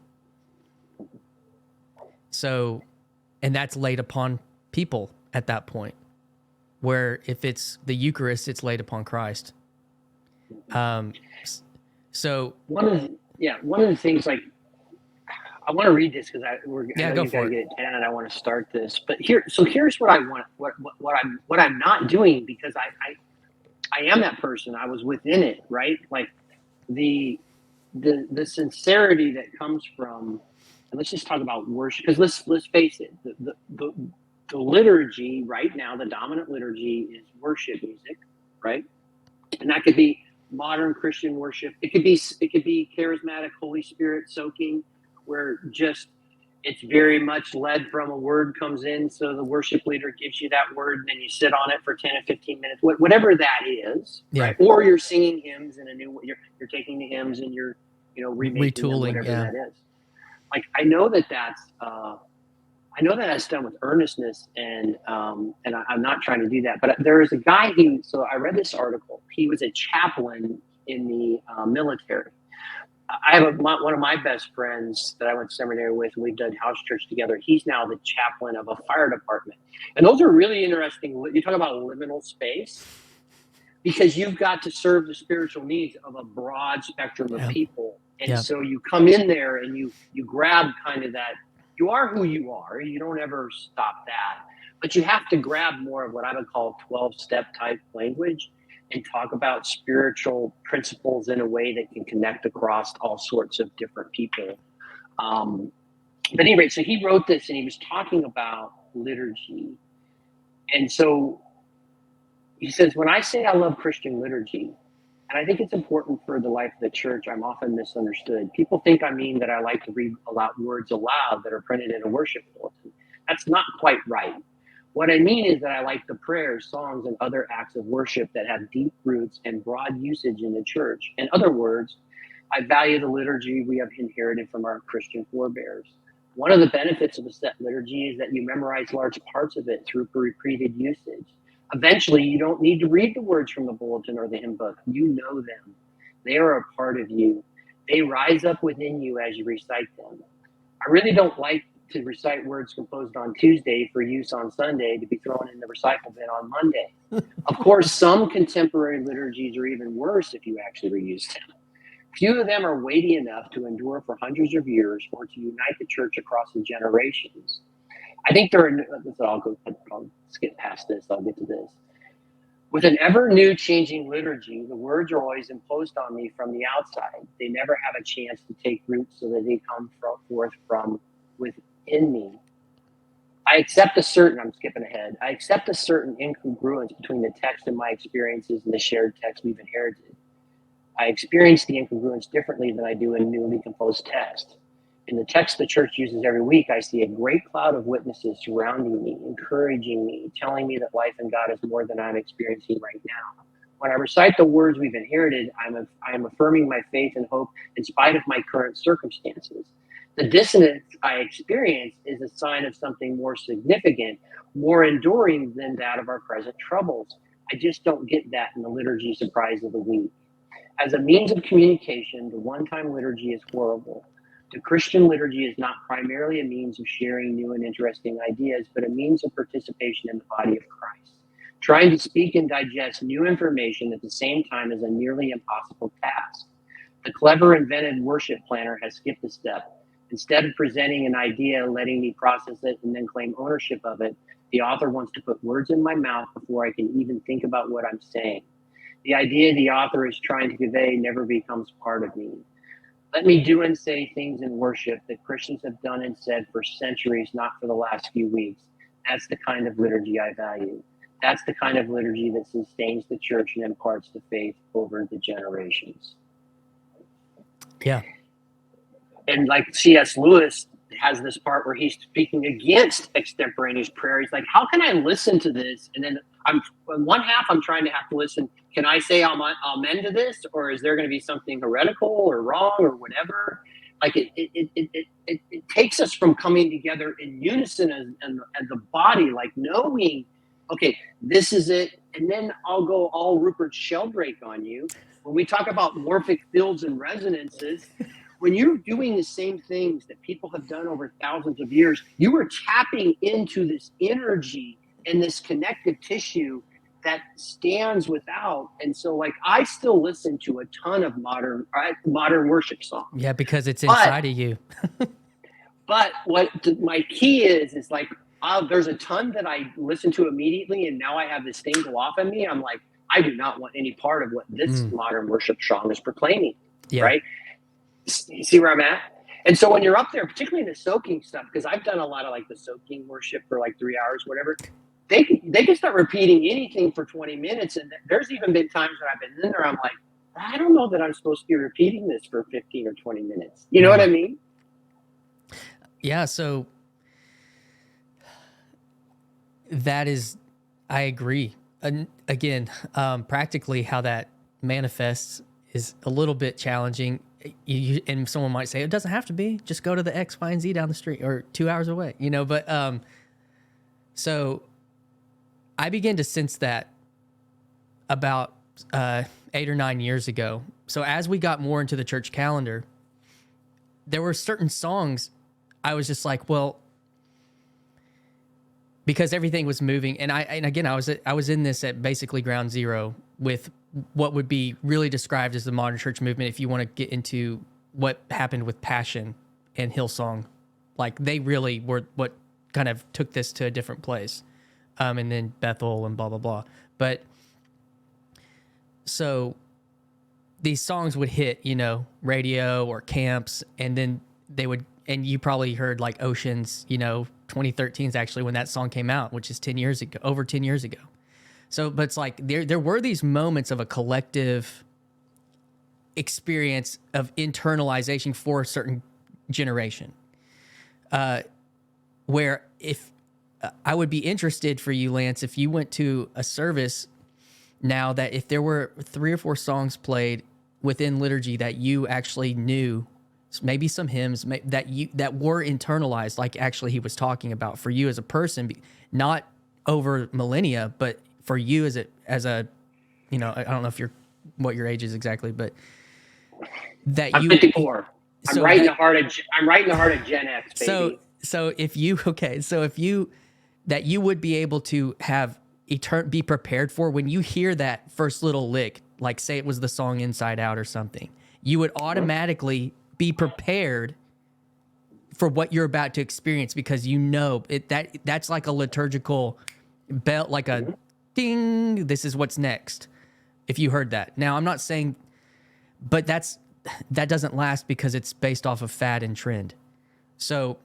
So, and that's laid upon people at that point, where if it's the Eucharist, it's laid upon Christ. So one of the things, like, I want to read this because I know go you got for to it. get it 10 and I want to start this. But here's what I want, what I'm not doing, because I am that person. I was within it, right? Like the sincerity that comes from, and let's just talk about worship, because let's face it, the liturgy right now, the dominant liturgy is worship music, right? And that could be modern Christian worship. It could be charismatic, Holy Spirit soaking, where just it's very much led from a word comes in. So the worship leader gives you that word, and then you sit on it for 10 or 15 minutes, whatever that is, right? Or you're singing hymns in a new way. You're taking the hymns and you're, remaking them, whatever that is. Like, I know that that's done with earnestness, and I'm not trying to do that. But there is a guy so I read this article. He was a chaplain in the military. I have one of my best friends that I went to seminary with, and we've done house church together. He's now the chaplain of a fire department. And those are really interesting. You talk about liminal space, because you've got to serve the spiritual needs of a broad spectrum of people. And so you come in there and you grab kind of that. You are who you are. You don't ever stop that. But you have to grab more of what I would call 12-step type language and talk about spiritual principles in a way that can connect across all sorts of different people. But anyway, so he wrote this, and he was talking about liturgy. And so he says, when I say I love Christian liturgy, and I think it's important for the life of the church, I'm often misunderstood. People think I mean that I like to read words aloud that are printed in a worship bulletin. That's not quite right. What I mean is that I like the prayers, songs, and other acts of worship that have deep roots and broad usage in the church. In other words, I value the liturgy we have inherited from our Christian forebears. One of the benefits of a set liturgy is that you memorize large parts of it through repeated usage. Eventually, you don't need to read the words from the bulletin or the hymn book. You know them. They are a part of you. They rise up within you as you recite them. I really don't like to recite words composed on Tuesday for use on Sunday to be thrown in the recycle bin on Monday. Of course, some contemporary liturgies are even worse if you actually reuse them. Few of them are weighty enough to endure for hundreds of years or to unite the church across the generations. I think I'll skip past this. I'll get to this. With an ever new changing liturgy, the words are always imposed on me from the outside. They never have a chance to take root so that they come forth from within me. I accept a certain incongruence between the text and my experiences and the shared text we've inherited. I experience the incongruence differently than I do in newly composed text. In the text the church uses every week, I see a great cloud of witnesses surrounding me, encouraging me, telling me that life in God is more than I'm experiencing right now. When I recite the words we've inherited, I am affirming my faith and hope in spite of my current circumstances. The dissonance I experience is a sign of something more significant, more enduring than that of our present troubles. I just don't get that in the liturgy surprise of the week. As a means of communication, the one-time liturgy is horrible. The Christian liturgy is not primarily a means of sharing new and interesting ideas, but a means of participation in the body of Christ. Trying to speak and digest new information at the same time is a nearly impossible task. The clever invented worship planner has skipped a step. Instead of presenting an idea, letting me process it, and then claim ownership of it, the author wants to put words in my mouth before I can even think about what I'm saying. The idea the author is trying to convey never becomes part of me. Let me do and say things in worship that Christians have done and said for centuries, not for the last few weeks. That's the kind of liturgy I value. That's the kind of liturgy that sustains the church and imparts the faith over the generations. Yeah. And like C.S. Lewis has this part where he's speaking against extemporaneous prayer. He's like, how can I listen to this? And then on one half, I'm trying to have to listen. Can I say amen to this? Or is there going to be something heretical or wrong or whatever? Like it takes us from coming together in unison as the body, like knowing, okay, this is it. And then I'll go all Rupert Sheldrake on you. When we talk about morphic fields and resonances, when you're doing the same things that people have done over thousands of years, you are tapping into this energy and this connective tissue that stands without. And so, like, I still listen to a ton of modern worship songs. Yeah, because it's inside of you. But what my key is like, there's a ton that I listen to immediately, and now I have this thing go off on me. I'm like, I do not want any part of what this modern worship song is proclaiming. Yeah. Right? You see where I'm at? And so when you're up there, particularly in the soaking stuff, because I've done a lot of like the soaking worship for like 3 hours, whatever, they can start repeating anything for 20 minutes. And there's even been times when I've been in there, I'm like, I don't know that I'm supposed to be repeating this for 15 or 20 minutes. You know what I mean? Yeah. So that is, I agree. And again, practically how that manifests is a little bit challenging. And someone might say, it doesn't have to be, just go to the X, Y, and Z down the street or 2 hours away, you know? But, so I began to sense that about 8 or 9 years ago. So as we got more into the church calendar, there were certain songs I was just like, well, because everything was moving. And again, I was in this at basically ground zero with what would be really described as the modern church movement. If you want to get into what happened with Passion and Hillsong, like they really were what kind of took this to a different place. And then Bethel and blah, blah, blah. But so these songs would hit, you know, radio or camps, and then they would, and you probably heard like Oceans, you know, 2013 is actually when that song came out, which is 10 years ago, over 10 years ago. So, but it's like there were these moments of a collective experience of internalization for a certain generation, where if I would be interested for you, Lance, if you went to a service now, that if there were 3 or 4 songs played within liturgy that you actually knew, maybe some hymns that were internalized, like actually he was talking about for you as a person, not over millennia, but for you as a, you know, I don't know if what your age is exactly, but that I'm 54. I'm right in the heart of Gen X, baby. So if you that you would be able to have be prepared for when you hear that first little lick, like say it was the song Inside Out or something, you would automatically be prepared for what you're about to experience, because you know that's like a liturgical bell, like a ding, this is what's next. If you heard that. Now, I'm not saying, but that doesn't last because it's based off of fad and trend. So,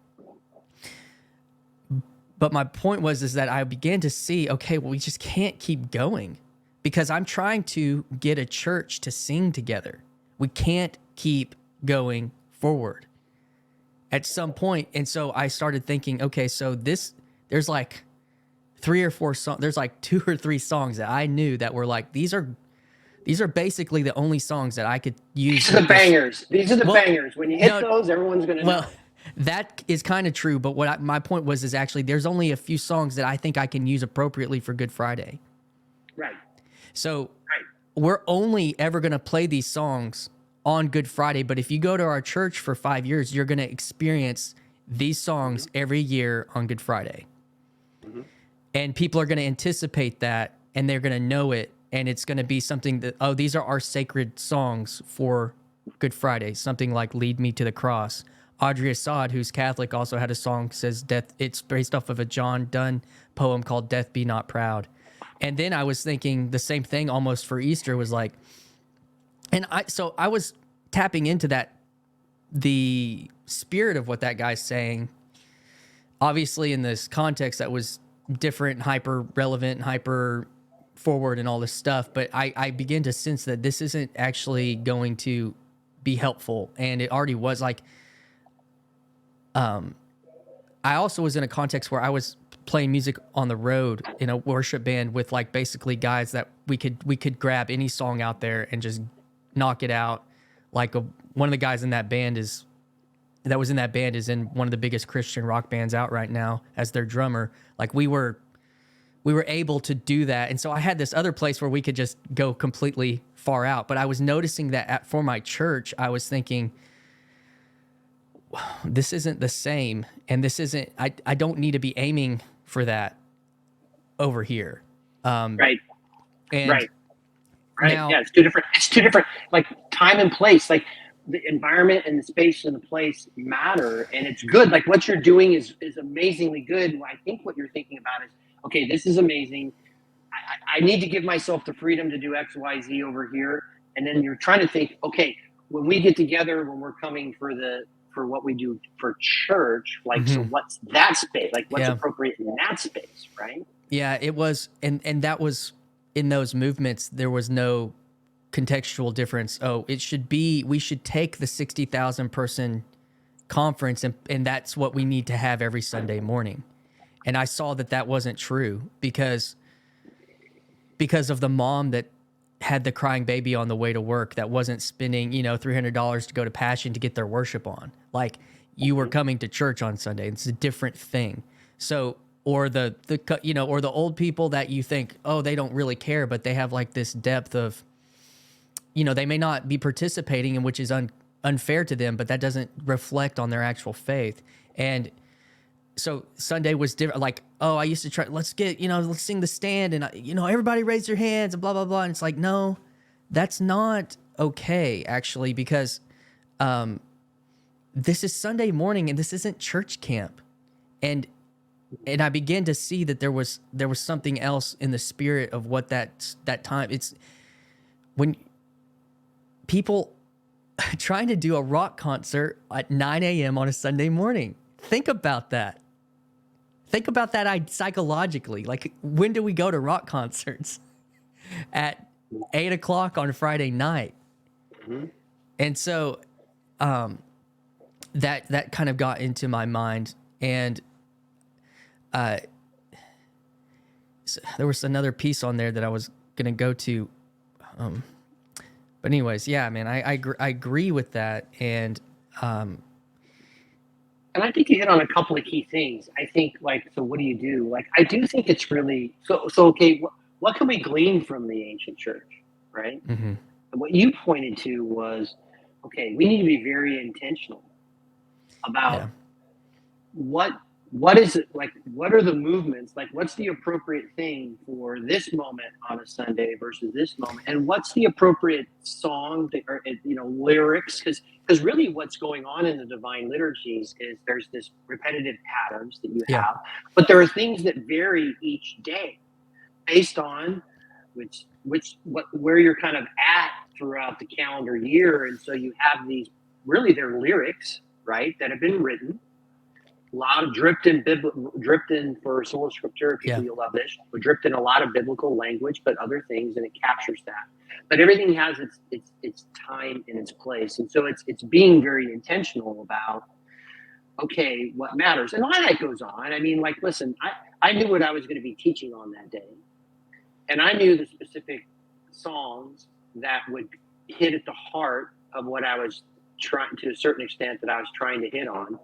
but my point is that I began to see, okay, well, we just can't keep going, because I'm trying to get a church to sing together. We can't keep going forward at some point. And so I started thinking, okay, so there's like 3 or 4 songs, there's like 2 or 3 songs that I knew that were like, these are basically the only songs that I could use. These are the bangers. These are the bangers. When you hit those, everyone's going to know. That is kind of true, but my point is actually there's only a few songs that I think I can use appropriately for Good Friday. Right. So we're only ever going to play these songs on Good Friday, but if you go to our church for 5 years, you're going to experience these songs every year on Good Friday. Mm-hmm. And people are going to anticipate that, and they're going to know it, and it's going to be something that, oh, these are our sacred songs for Good Friday, something like Lead Me to the Cross. Audrey Assad, who's Catholic, also had a song says death. It's based off of a John Donne poem called Death Be Not Proud. And then I was thinking the same thing almost for Easter, was like, and I was tapping into that, the spirit of what that guy's saying, obviously in this context that was different, hyper relevant, hyper forward and all this stuff. But I began to sense that this isn't actually going to be helpful. And it already was like, I also was in a context where I was playing music on the road in a worship band with like basically guys that we could grab any song out there and just knock it out. Like one of the guys in that band is in one of the biggest Christian rock bands out right now as their drummer. Like we were able to do that. And so I had this other place where we could just go completely far out. But I was noticing that for my church, I was thinking, this isn't the same, and this isn't. I don't need to be aiming for that over here. Right. And Right. Right. now, Yeah. It's two different. It's two different. Like time and place. Like the environment and the space and the place matter, and it's good. Like what you're doing is amazingly good. I think what you're thinking about is, okay, this is amazing. I need to give myself the freedom to do X, Y, Z over here. And then you're trying to think, okay, when we get together, when we're coming for what we do for church, like, so what's that space? Like, what's yeah, appropriate in that space, right? yeah, it was, and that was in those movements. There was no contextual difference. Oh, it should be. We should take the 60,000 person conference, and that's what we need to have every Sunday morning. And I saw that that wasn't true because of the mom that had the crying baby on the way to work that wasn't spending, $300 to go to Passion to get their worship on. Like, you were coming to church on Sunday. It's a different thing. So, or the or the old people that you think, oh, they don't really care, but they have like this depth of, they may not be participating, in which is unfair to them, but that doesn't reflect on their actual faith. And so Sunday was different. Like, oh, I used to try, let's sing the stand, and everybody raise their hands and blah, blah, blah. And it's like, no, that's not okay, actually, because this is Sunday morning and this isn't church camp. And I began to see that there was something else in the spirit of what that time. It's when people trying to do a rock concert at 9 a.m. on a Sunday morning. Think about that. Think about that psychologically. Like, when do we go to rock concerts? At 8 o'clock on a Friday night. Mm-hmm. And so that kind of got into my mind. And so there was another piece on there that I was going to go to. But anyways, yeah, man, I agree with that. And I think you hit on a couple of key things. I think, like, so what do you do? Like, I do think it's really, okay, what can we glean from the ancient church, right? mm-hmm. And what you pointed to was, okay, we need to be very intentional about what is it, like, what are the movements, like, what's the appropriate thing for this moment on a Sunday versus this moment, and what's the appropriate song that, or lyrics, because really what's going on in the divine liturgies is there's this repetitive patterns that you have, but there are things that vary each day based on where you're kind of at throughout the calendar year. And so you have these, really, they're lyrics, right, that have been written. A lot of dripped in for sola scriptura. People, you'll love this. But dripped in a lot of biblical language, but other things, and it captures that. But everything has its time and its place, and so it's being very intentional about, okay, what matters, and all that goes on. I mean, like, listen, I knew what I was going to be teaching on that day, and I knew the specific songs that would hit at the heart of what I was trying, to a certain extent, that I was trying to hit on.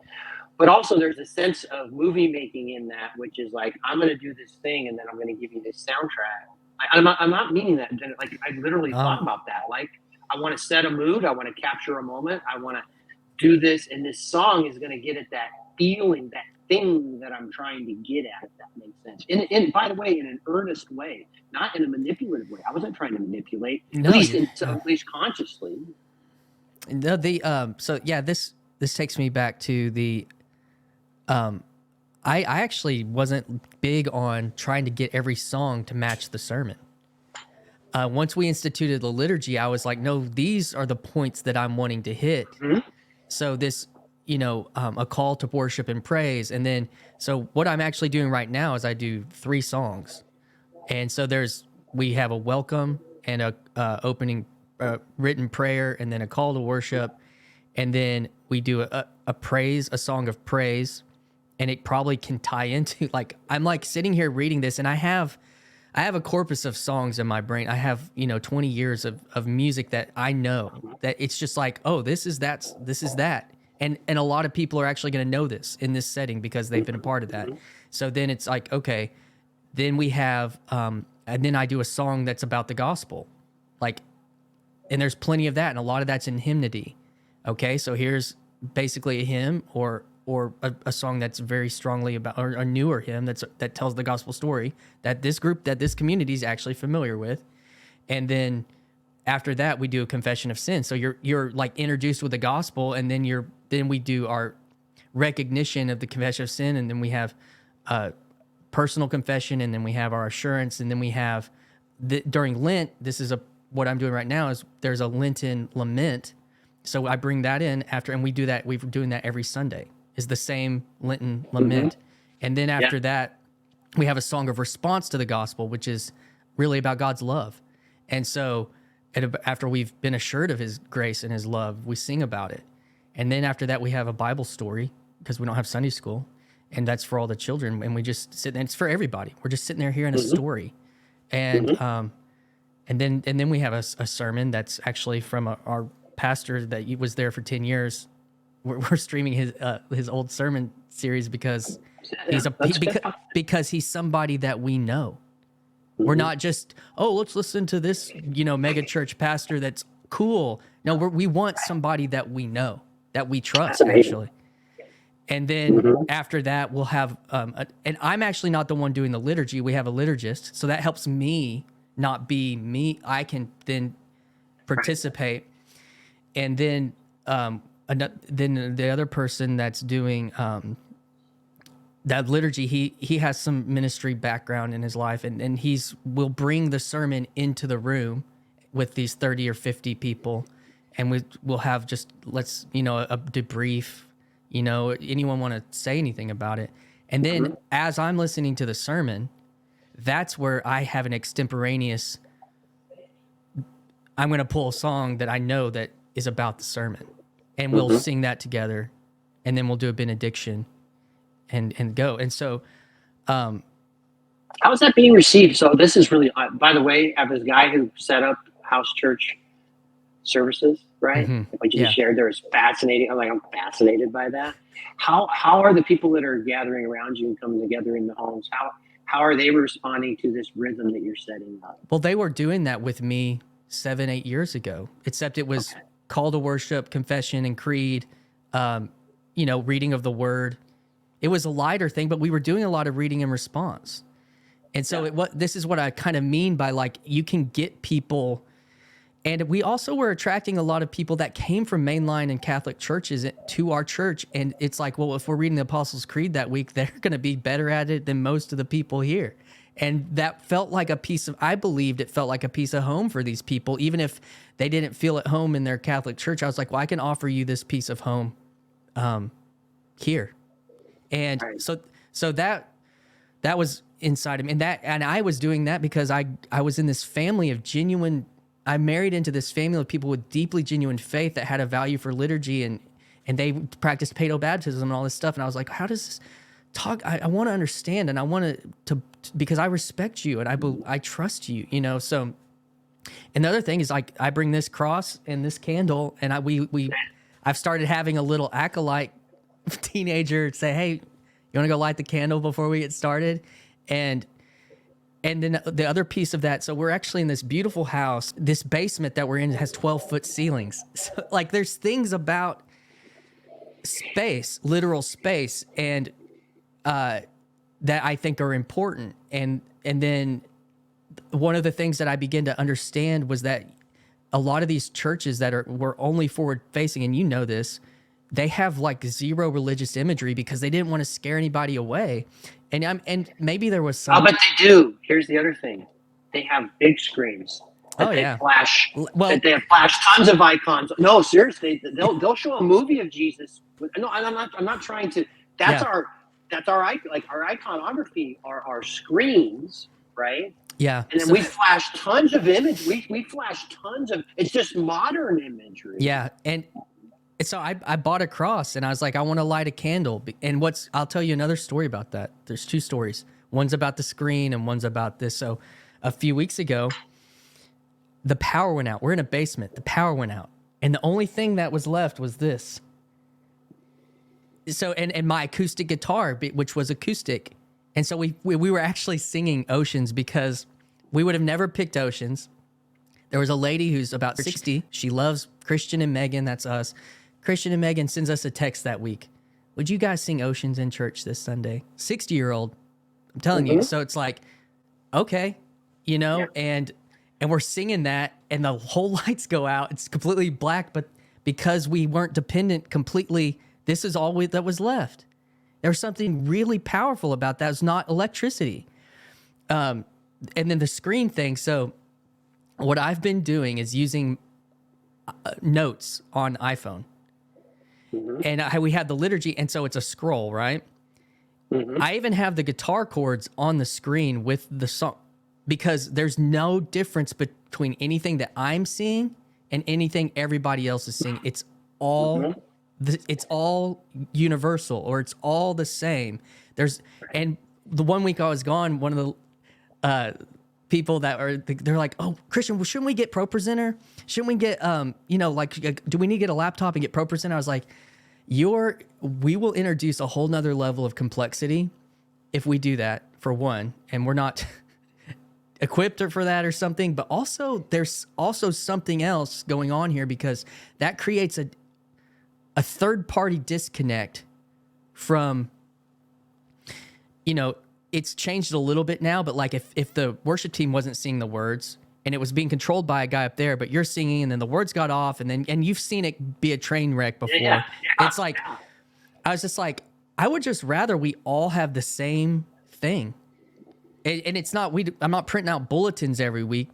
But also there's a sense of movie making in that, which is like, I'm going to do this thing, and then I'm going to give you this soundtrack. I'm not meaning that. Like, I literally thought about that. Like, I want to set a mood. I want to capture a moment. I want to do this. And this song is going to get at that feeling, that thing that I'm trying to get at, if that makes sense. And by the way, in an earnest way, not in a manipulative way. I wasn't trying to manipulate, at least consciously. No, so yeah, this takes me back to the, I actually wasn't big on trying to get every song to match the sermon. Once we instituted the liturgy, I was like, no, these are the points that I'm wanting to hit. Mm-hmm. So this, a call to worship and praise. And then, so what I'm actually doing right now is I do 3 songs. And so we have a welcome and a opening written prayer, and then a call to worship. And then we do a praise, a song of praise. And it probably can tie into, like, I'm like sitting here reading this, and I have a corpus of songs in my brain. I have, 20 years of music that I know, that it's just like, oh, this is that. And a lot of people are actually going to know this in this setting because they've been a part of that. So then it's like, okay, then we have, and then I do a song that's about the gospel. Like, and there's plenty of that. And a lot of that's in hymnody. Okay. So here's basically a hymn or a song that's very strongly about, or a newer hymn that tells the gospel story that this group, that this community is actually familiar with. And then after that, we do a confession of sin. So you're like introduced with the gospel, and then we do our recognition of the confession of sin, and then we have personal confession, and then we have our assurance, and then we have during Lent. This is what I'm doing right now is there's a Lenten lament. So I bring that in after, and we do that. We're doing that every Sunday. Is the same Lenten lament, and then after that, we have a song of response to the gospel, which is really about God's love. And so after we've been assured of his grace and his love, we sing about it. And then after that, we have a Bible story because we don't have Sunday school, and that's for all the children. And we just sit there, and it's for everybody. We're just sitting there hearing a story. And and then we have a sermon that's actually from our pastor that was there for 10 years. We're streaming his old sermon series because because he's somebody that we know. We're not just, let's listen to this, mega church pastor that's cool. No, we want somebody that we know, that we trust, actually. And then after that, we'll have, and I'm actually not the one doing the liturgy. We have a liturgist. So that helps me not be me. I can then participate. And then the other person that's doing that liturgy, he has some ministry background in his life, and will bring the sermon into the room with these 30 or 50 people, and we'll have just a debrief. Anyone want to say anything about it? And then as I'm listening to the sermon, that's where I have an extemporaneous. I'm going to pull a song that I know that is about the sermon, and we'll sing that together, and then we'll do a benediction. And go. And so, how is that being received? So this is really, by the way, I have this guy who set up house church services, right? What you just shared there is fascinating. I'm fascinated by that. How are the people that are gathering around you and coming together in the homes? How are they responding to this rhythm that you're setting up? Well, they were doing that with me 7-8 years ago, except it was call to worship, confession and creed, reading of the word. It was a lighter thing, but we were doing a lot of reading and response. And so this is what I kind of mean by like, you can get people. And we also were attracting a lot of people that came from mainline and Catholic churches to our church. And it's like, well, if we're reading the Apostles' Creed that week, they're going to be better at it than most of the people here. And that felt like I believed it felt like a piece of home for these people. Even if they didn't feel at home in their Catholic church, I was like, well, I can offer you this piece of home here. And so that was inside of me, and I was doing that because I was in this family of I married into this family of people with deeply genuine faith that had a value for liturgy, and they practiced paedo baptism and all this stuff. And I was like, how does this talk? I want to understand, and I want to because I respect you and I trust you, So, and the other thing is like I bring this cross and this candle, and I've started having a little acolyte teenager say, hey, you want to go light the candle before we get started? And then the other piece of that, so we're actually in this beautiful house. This basement that we're in has 12-foot ceilings. So, like, there's things about space, literal space, and that I think are important. And then one of the things that I began to understand was that a lot of these churches that were only forward-facing, and you know this, they have like zero religious imagery because they didn't want to scare anybody away. And maybe there was some. Oh, but they do. Here's the other thing: they have big screens. They flash. Well, they have flash tons of icons. No, seriously, they'll show a movie of Jesus. No, I'm not trying to. That's our iconography are our screens, right? Yeah. And then we flash tons of image. We flash tons of. It's just modern imagery. Yeah, and so I bought a cross, and I was like, I want to light a candle. And I'll tell you another story about that. There's two stories. One's about the screen, and one's about this. So a few weeks ago, the power went out. We're in a basement. The power went out, and the only thing that was left was this. So and my acoustic guitar, which was acoustic, and so we were actually singing Oceans because we would have never picked Oceans. There was a lady who's about 60. She loves Christian and Megan. That's us. Christian and Megan sends us a text that week. Would you guys sing Oceans in church this Sunday? 60-year-old. I'm telling you. So it's like, okay, you know, Yeah. and we're singing that and the whole lights go out. It's completely black, but because we weren't dependent completely, this is all that was left. There's something really powerful about that. It's not electricity. And then the screen thing. So what I've been doing is using notes on iPhone. And we had the liturgy, and so it's a scroll, right? I even have the guitar chords on the screen with the song, because there's no difference between anything that I'm seeing and anything everybody else is seeing. It's all it's all universal, or it's all the same. And the one week I was gone, one of the people that are, they're like, oh, Christian, well, shouldn't we get ProPresenter? Shouldn't we get do we need to get a laptop and get ProPresenter? I was like, we will introduce a whole nother level of complexity if we do that, for one, and we're not equipped for that or something, but also there's also something else going on here, because that creates a third party disconnect from, it's changed a little bit now, but like if the worship team wasn't seeing the words and it was being controlled by a guy up there, but you're singing and then the words got off, and you've seen it be a train wreck before. Yeah. It's like, I was just like, I would just rather we all have the same thing. And it's not, I'm not printing out bulletins every week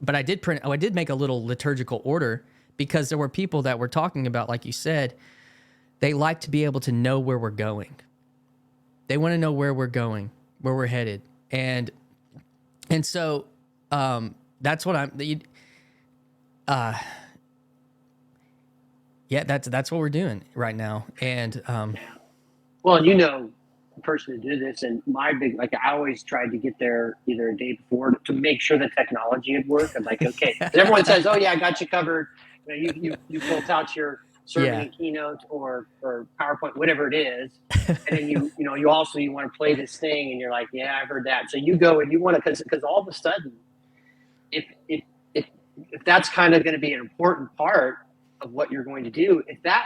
but I did make a little liturgical order, because there were people that were talking about, like you said, they like to be able to know where we're going. They want to know where we're going, where we're headed. And so, that's what that's what we're doing right now. And, Well, the person who did this, and my big, like, I always tried to get there either a day before to make sure the technology would work. I'm like, okay, 'cause everyone says, oh yeah, I got you covered. You built out your sermon and keynote or PowerPoint, whatever it is. And then you want to play this thing, and you're like, yeah, I've heard that. So you go and you want to, because all of a sudden, if that's kind of going to be an important part of what you're going to do, if that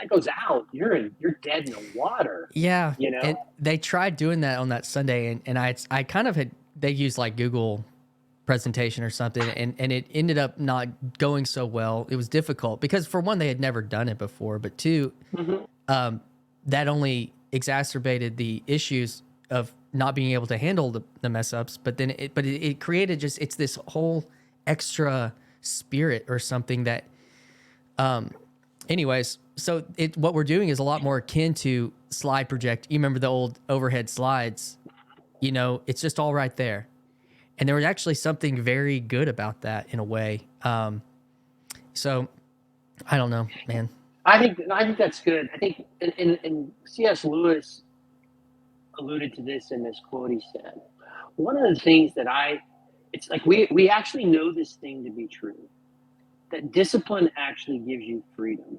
goes out, you're dead in the water. Yeah. And they tried doing that on that Sunday, and I kind of they used like Google presentation or something, and it ended up not going so well. It was difficult because, for one, they had never done it before, but two, that only exacerbated the issues of not being able to handle the mess ups. But then it created it's this whole extra spirit or something that, anyways. So what we're doing is a lot more akin to slide project. You remember the old overhead slides? It's just all right there. And there was actually something very good about that in a way. So I don't know, man. I think that's good. I think, and C.S. Lewis alluded to this in this quote he said. One of the things that it's like we actually know this thing to be true, that discipline actually gives you freedom.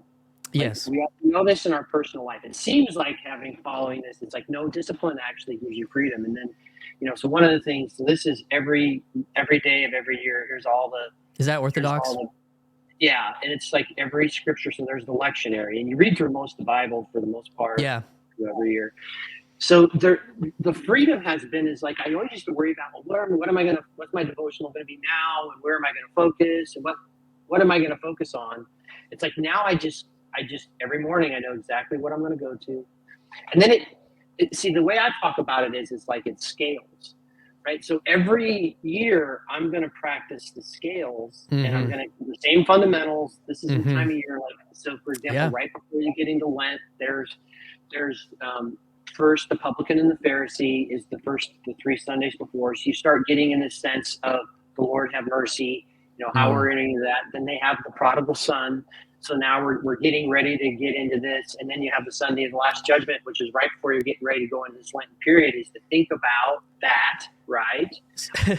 Yes. Like, we know this in our personal life. It seems like following this, it's like, no, discipline actually gives you freedom. And then, so one of the things, so this is every day of every year, here's all the... Is that Orthodox? Yeah, and it's like every scripture, so there's the lectionary, and you read through most of the Bible for the most part. Yeah. Every year. So the freedom has been, is like, I always used to worry about, well, what's my devotional going to be now, and where am I going to focus, and what am I going to focus on? It's like, now I just every morning I know exactly what I'm going to go to. And then see, the way I talk about it is like, it's scales, right? So every year I'm going to practice the scales, and I'm going to do the same fundamentals. This is the time of year. Like, so for example, right before you get into Lent, there's first the publican and the Pharisee is the 3 Sundays before. So you start getting in this sense of the Lord have mercy, how we're into that. Then they have the prodigal son. So now we're getting ready to get into this. And then you have the Sunday of the Last Judgment, which is right before you're getting ready to go into this Lenten period, is to think about that, right?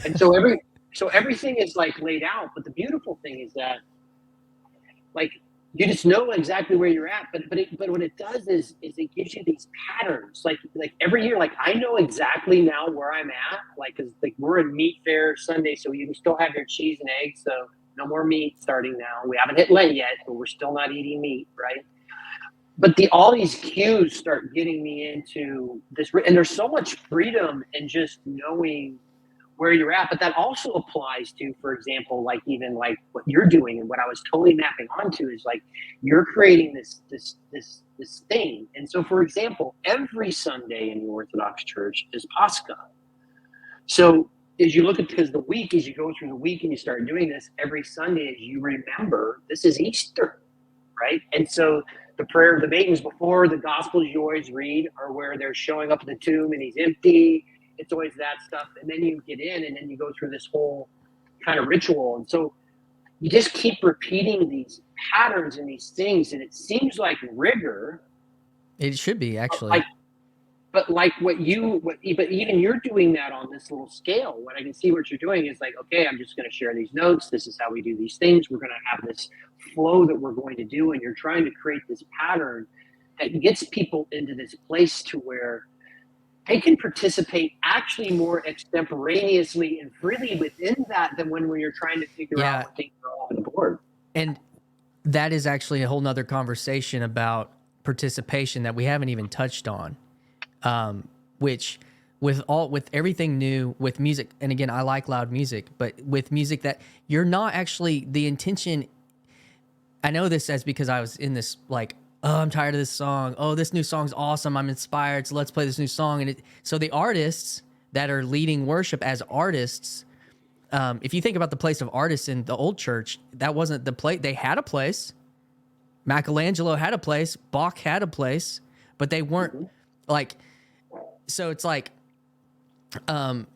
And so everything is like laid out. But the beautiful thing is that, like, you just know exactly where you're at. But what it does is it gives you these patterns. Like every year, like, I know exactly now where I'm at. Like, because like we're in meat fair Sunday, so you can still have your cheese and eggs. So no more meat starting now. We haven't hit Lent yet, but we're still not eating meat, right? But all these cues start getting me into this, and there's so much freedom in just knowing where you're at. But that also applies to, for example, like even like what you're doing, and what I was totally mapping onto is like you're creating this thing. And so, for example, every Sunday in the Orthodox Church is Pascha. So as you look at, because as you go through the week and you start doing this every Sunday, as you remember, this is Easter, right? And so the prayer of the maidens before the Gospels you always read are where they're showing up at the tomb and he's empty. It's always that stuff. And then you get in and then you go through this whole kind of ritual. And so you just keep repeating these patterns and these things. And it seems like rigor. It should be, actually. But even you're doing that on this little scale. What I can see what you're doing is like, okay, I'm just going to share these notes. This is how we do these things. We're going to have this flow that we're going to do. And you're trying to create this pattern that gets people into this place to where they can participate actually more extemporaneously and freely within that than when you're trying to figure out what things are all over the board. And that is actually a whole nother conversation about participation that we haven't even touched on. Which with everything new with music, and again, I like loud music, but with music that you're not actually the intention. I know this as because I was in this like, oh, I'm tired of this song. Oh, this new song's awesome. I'm inspired. So let's play this new song. And so the artists that are leading worship as artists, if you think about the place of artists in the old church, that wasn't the place. They had a place. Michelangelo had a place. Bach had a place, but they weren't like. So it's like, the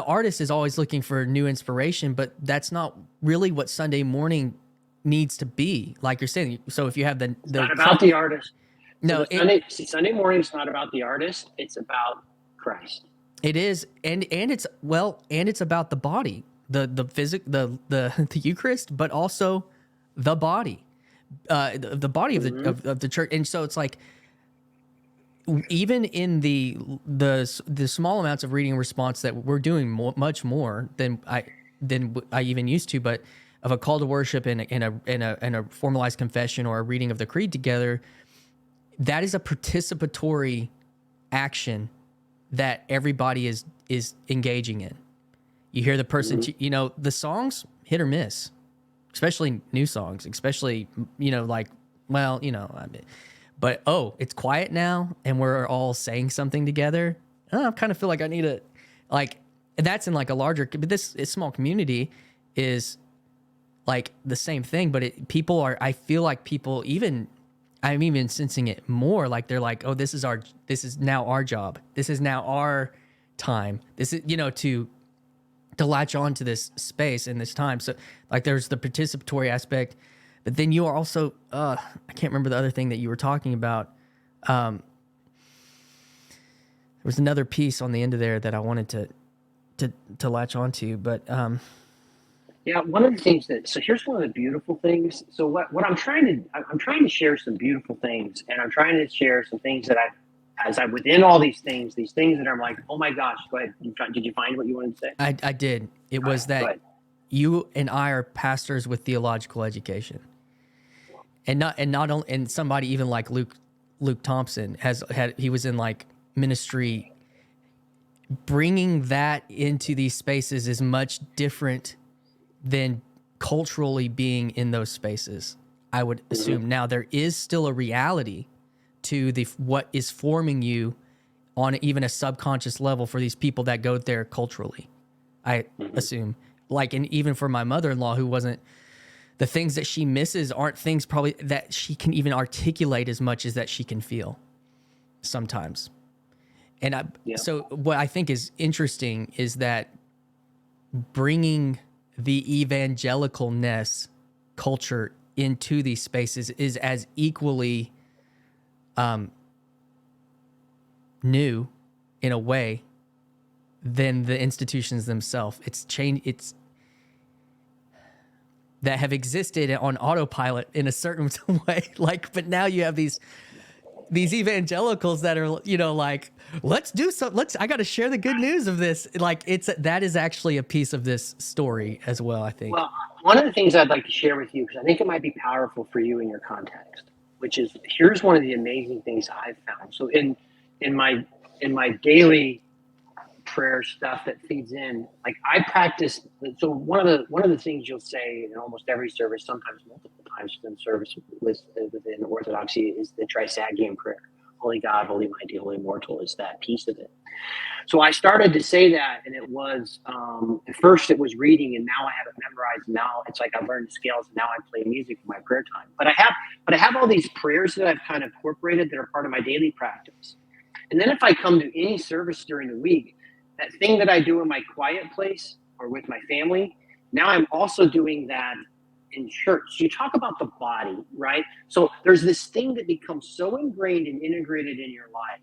artist is always looking for new inspiration, but that's not really what Sunday morning needs to be. Like you're saying, so if you have it's not about the artist. No, Sunday morning is not about the artist. It's about Christ. It is, and it's about the body, the Eucharist, but also the body. The body of the church. And so it's like, even in the small amounts of reading and response that we're doing much more than I even used to, but of a call to worship and a formalized confession or a reading of the creed together, that is a participatory action that everybody is engaging in. You hear the person, the songs hit or miss. Especially new songs, especially, but it's quiet now and we're all saying something together. I kind of feel like I need to, like, that's in like a larger, but this small community is like the same thing, but I feel like people I'm even sensing it more, like they're like, oh, this is now our job. This is now our time. This is, to latch on to this space and this time. So like there's the participatory aspect, but then you are also, I can't remember the other thing that you were talking about. There was another piece on the end of there that I wanted to latch onto, but yeah, one of the things so here's one of the beautiful things. So what I'm trying to share some beautiful things, and I'm trying to share some things that within all these things that I'm like, oh my gosh, go ahead. Did you find what you wanted to say? I did. It was that you and I are pastors with theological education, and not only, and somebody even like Luke Thompson he was in like ministry. Bringing that into these spaces is much different than culturally being in those spaces, I would assume. Now there is still a reality to what is forming you on even a subconscious level for these people that go there culturally, I assume. Like, and even for my mother-in-law, who wasn't, the things that she misses aren't things probably that she can even articulate as much as that she can feel sometimes. And so what I think is interesting is that bringing the evangelicalness culture into these spaces is as equally new in a way than the institutions themselves. It's that have existed on autopilot in a certain way. Like, but now you have these these evangelicals that are, you know, like, let's do some, I got to share the good news of this. Like that is actually a piece of this story as well, I think. Well, one of the things I'd like to share with you, because I think it might be powerful for you in your context, which is, here's one of the amazing things I've found. So in my daily prayer stuff that feeds in, like I practice. So one of the things you'll say in almost every service, sometimes multiple times within service within Orthodoxy, is the Trisagion prayer. Holy God, holy mighty, holy immortal, is that piece of it. So I started to say that, and it was at first it was reading, and now I have it memorized. Now it's like I've learned the scales, and now I play music in my prayer time. But I have all these prayers that I've kind of incorporated that are part of my daily practice. And then if I come to any service during the week, that thing that I do in my quiet place or with my family, now I'm also doing that in church. You talk about the body, right? So there's this thing that becomes so ingrained and integrated in your life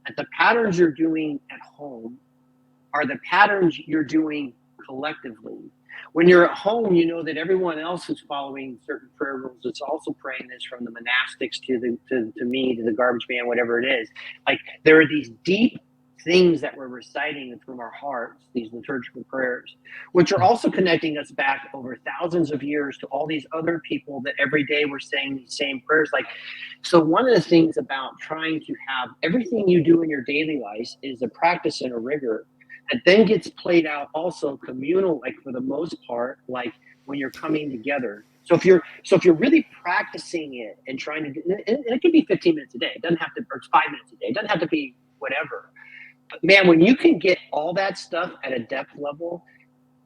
that the patterns you're doing at home are the patterns you're doing collectively. When you're at home, you know that everyone else who's following certain prayer rules is also praying this, from the monastics to me, to the garbage man, whatever it is. Like, there are these deep things that we're reciting from our hearts, these liturgical prayers, which are also connecting us back over thousands of years to all these other people that every day we're saying these same prayers. Like, so one of the things about trying to have everything you do in your daily life is a practice and a rigor that then gets played out also communal, like for the most part, like when you're coming together. So if you're really practicing it and trying to, and it can be 15 minutes a day. It doesn't have to, or it's 5 minutes a day. It doesn't have to be whatever. But man, when you can get all that stuff at a depth level,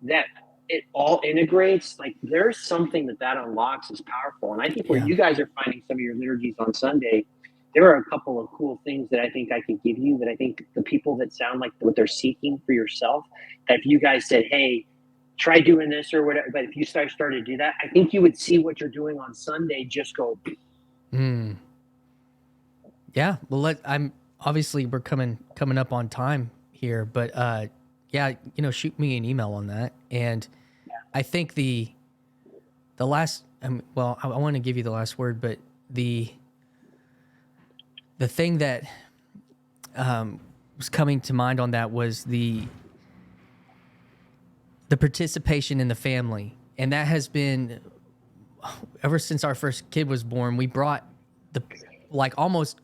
that it all integrates, like there's something that unlocks is powerful. And I think where Yeah. you guys are finding some of your liturgies on Sunday, there are a couple of cool things that I think I could give you, that I think the people that sound like what they're seeking for yourself, that if you guys said, hey, try doing this or whatever, but if you started to do that, I think you would see what you're doing on Sunday just go. Yeah. Well, I'm obviously we're coming up on time here, but yeah, you know, shoot me an email on that. And I think the last, well, I want to give you the last word, but the thing that was coming to mind on that was the participation in the family. And that has been, ever since our first kid was born, we brought the like almost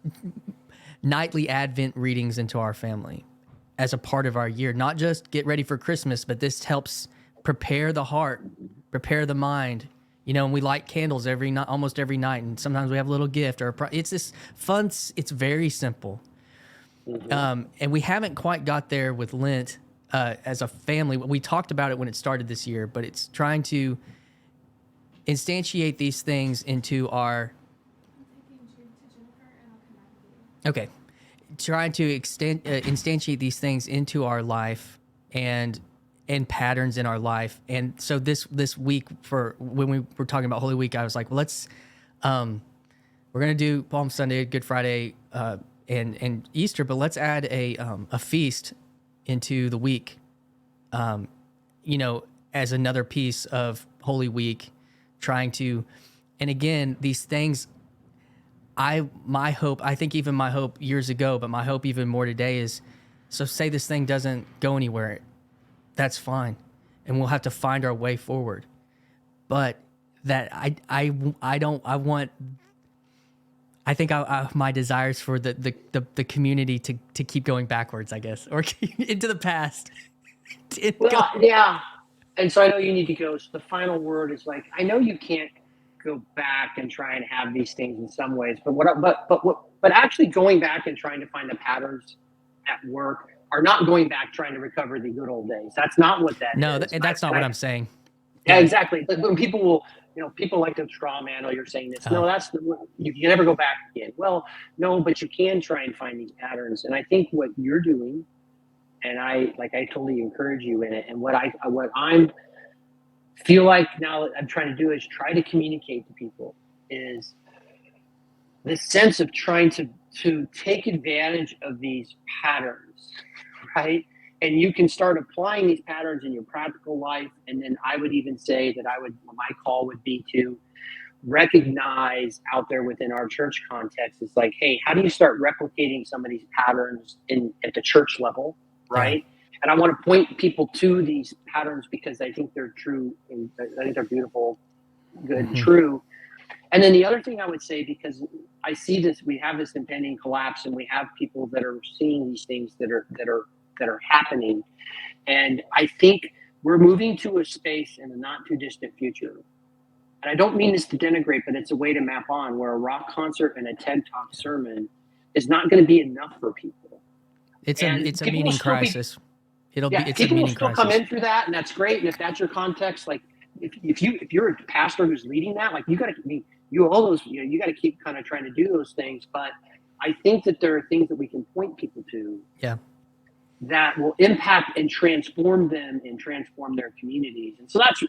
nightly Advent readings into our family as a part of our year. Not just get ready for Christmas, but this helps prepare the heart, prepare the mind. You know, and we light candles every night, almost every night, and sometimes we have a little gift or it's this fun. It's very simple, and we haven't quite got there with Lent as a family. We talked about it when it started this year, but it's trying to instantiate these things into our. Okay, trying to instantiate these things into our life and patterns in our life. And so this week, for when we were talking about Holy Week, I was like, well, let's we're gonna do Palm Sunday, Good Friday, and Easter, but let's add a feast into the week. You know, as another piece of Holy Week, trying to, and again, these things. My hope, I think even my hope years ago, but my hope even more today is, so say this thing doesn't go anywhere, that's fine. And we'll have to find our way forward. But that I think my desires for the community to keep going backwards, I guess, or into the past. Well, yeah. And so I know you need to go. So the final word is, like, I know you can't go back and try and have these things in some ways, but actually going back and trying to find the patterns at work are not going back trying to recover the good old days. That's not what that No, is. that's not what I'm saying. Yeah, exactly. But when people will, people like to straw man, oh, you're saying this. No, that's you can never go back again. Well, no, but you can try and find these patterns. And I think what you're doing, and I totally encourage you in it. And what I'm feel like now that I'm trying to do is try to communicate to people is this sense of trying to take advantage of these patterns, right? And you can start applying these patterns in your practical life. And then I would even say that my call would be to recognize out there within our church context is like, hey, how do you start replicating some of these patterns at the church level, right? Yeah. And I want to point people to these patterns because I think they're true, and I think they're beautiful, good, and true. And then the other thing I would say, because I see this, we have this impending collapse, and we have people that are seeing these things that are happening, and I think we're moving to a space in the not too distant future. And I don't mean this to denigrate, but it's a way to map on where a rock concert and a TED Talk sermon is not going to be enough for people. It's a meaning crisis. It's a meaning crisis. People will still come in through that, and that's great. And if that's your context, like if you're a pastor who's leading that, like you got to you got to keep kind of trying to do those things. But I think that there are things that we can point people to. Yeah. That will impact and transform them and transform their communities. And so that's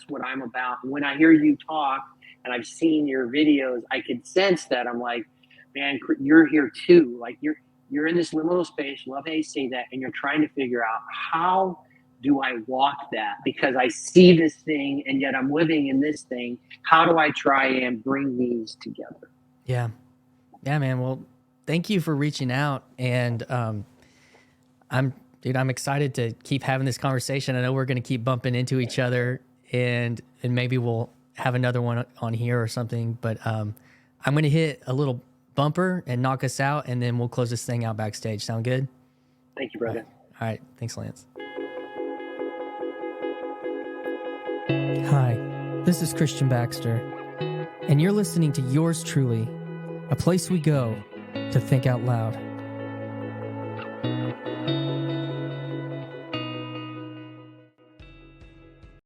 what I'm about. When I hear you talk and I've seen your videos, I can sense that. I'm like, man, you're here too. Like you're in this liminal space. Love how you say that, and you're trying to figure out, how do I walk that? Because I see this thing and yet I'm living in this thing. How do I try and bring these together? Yeah, man. Well, thank you for reaching out, and I'm excited to keep having this conversation. I know we're going to keep bumping into each other, and maybe we'll have another one on here or something. But I'm going to hit a little bumper and knock us out, and then we'll close this thing out backstage. Sound good? Thank you, brother. All right. Thanks, Lance. Hi, this is Christian Baxter, and you're listening to Yours Truly, a place we go to think out loud.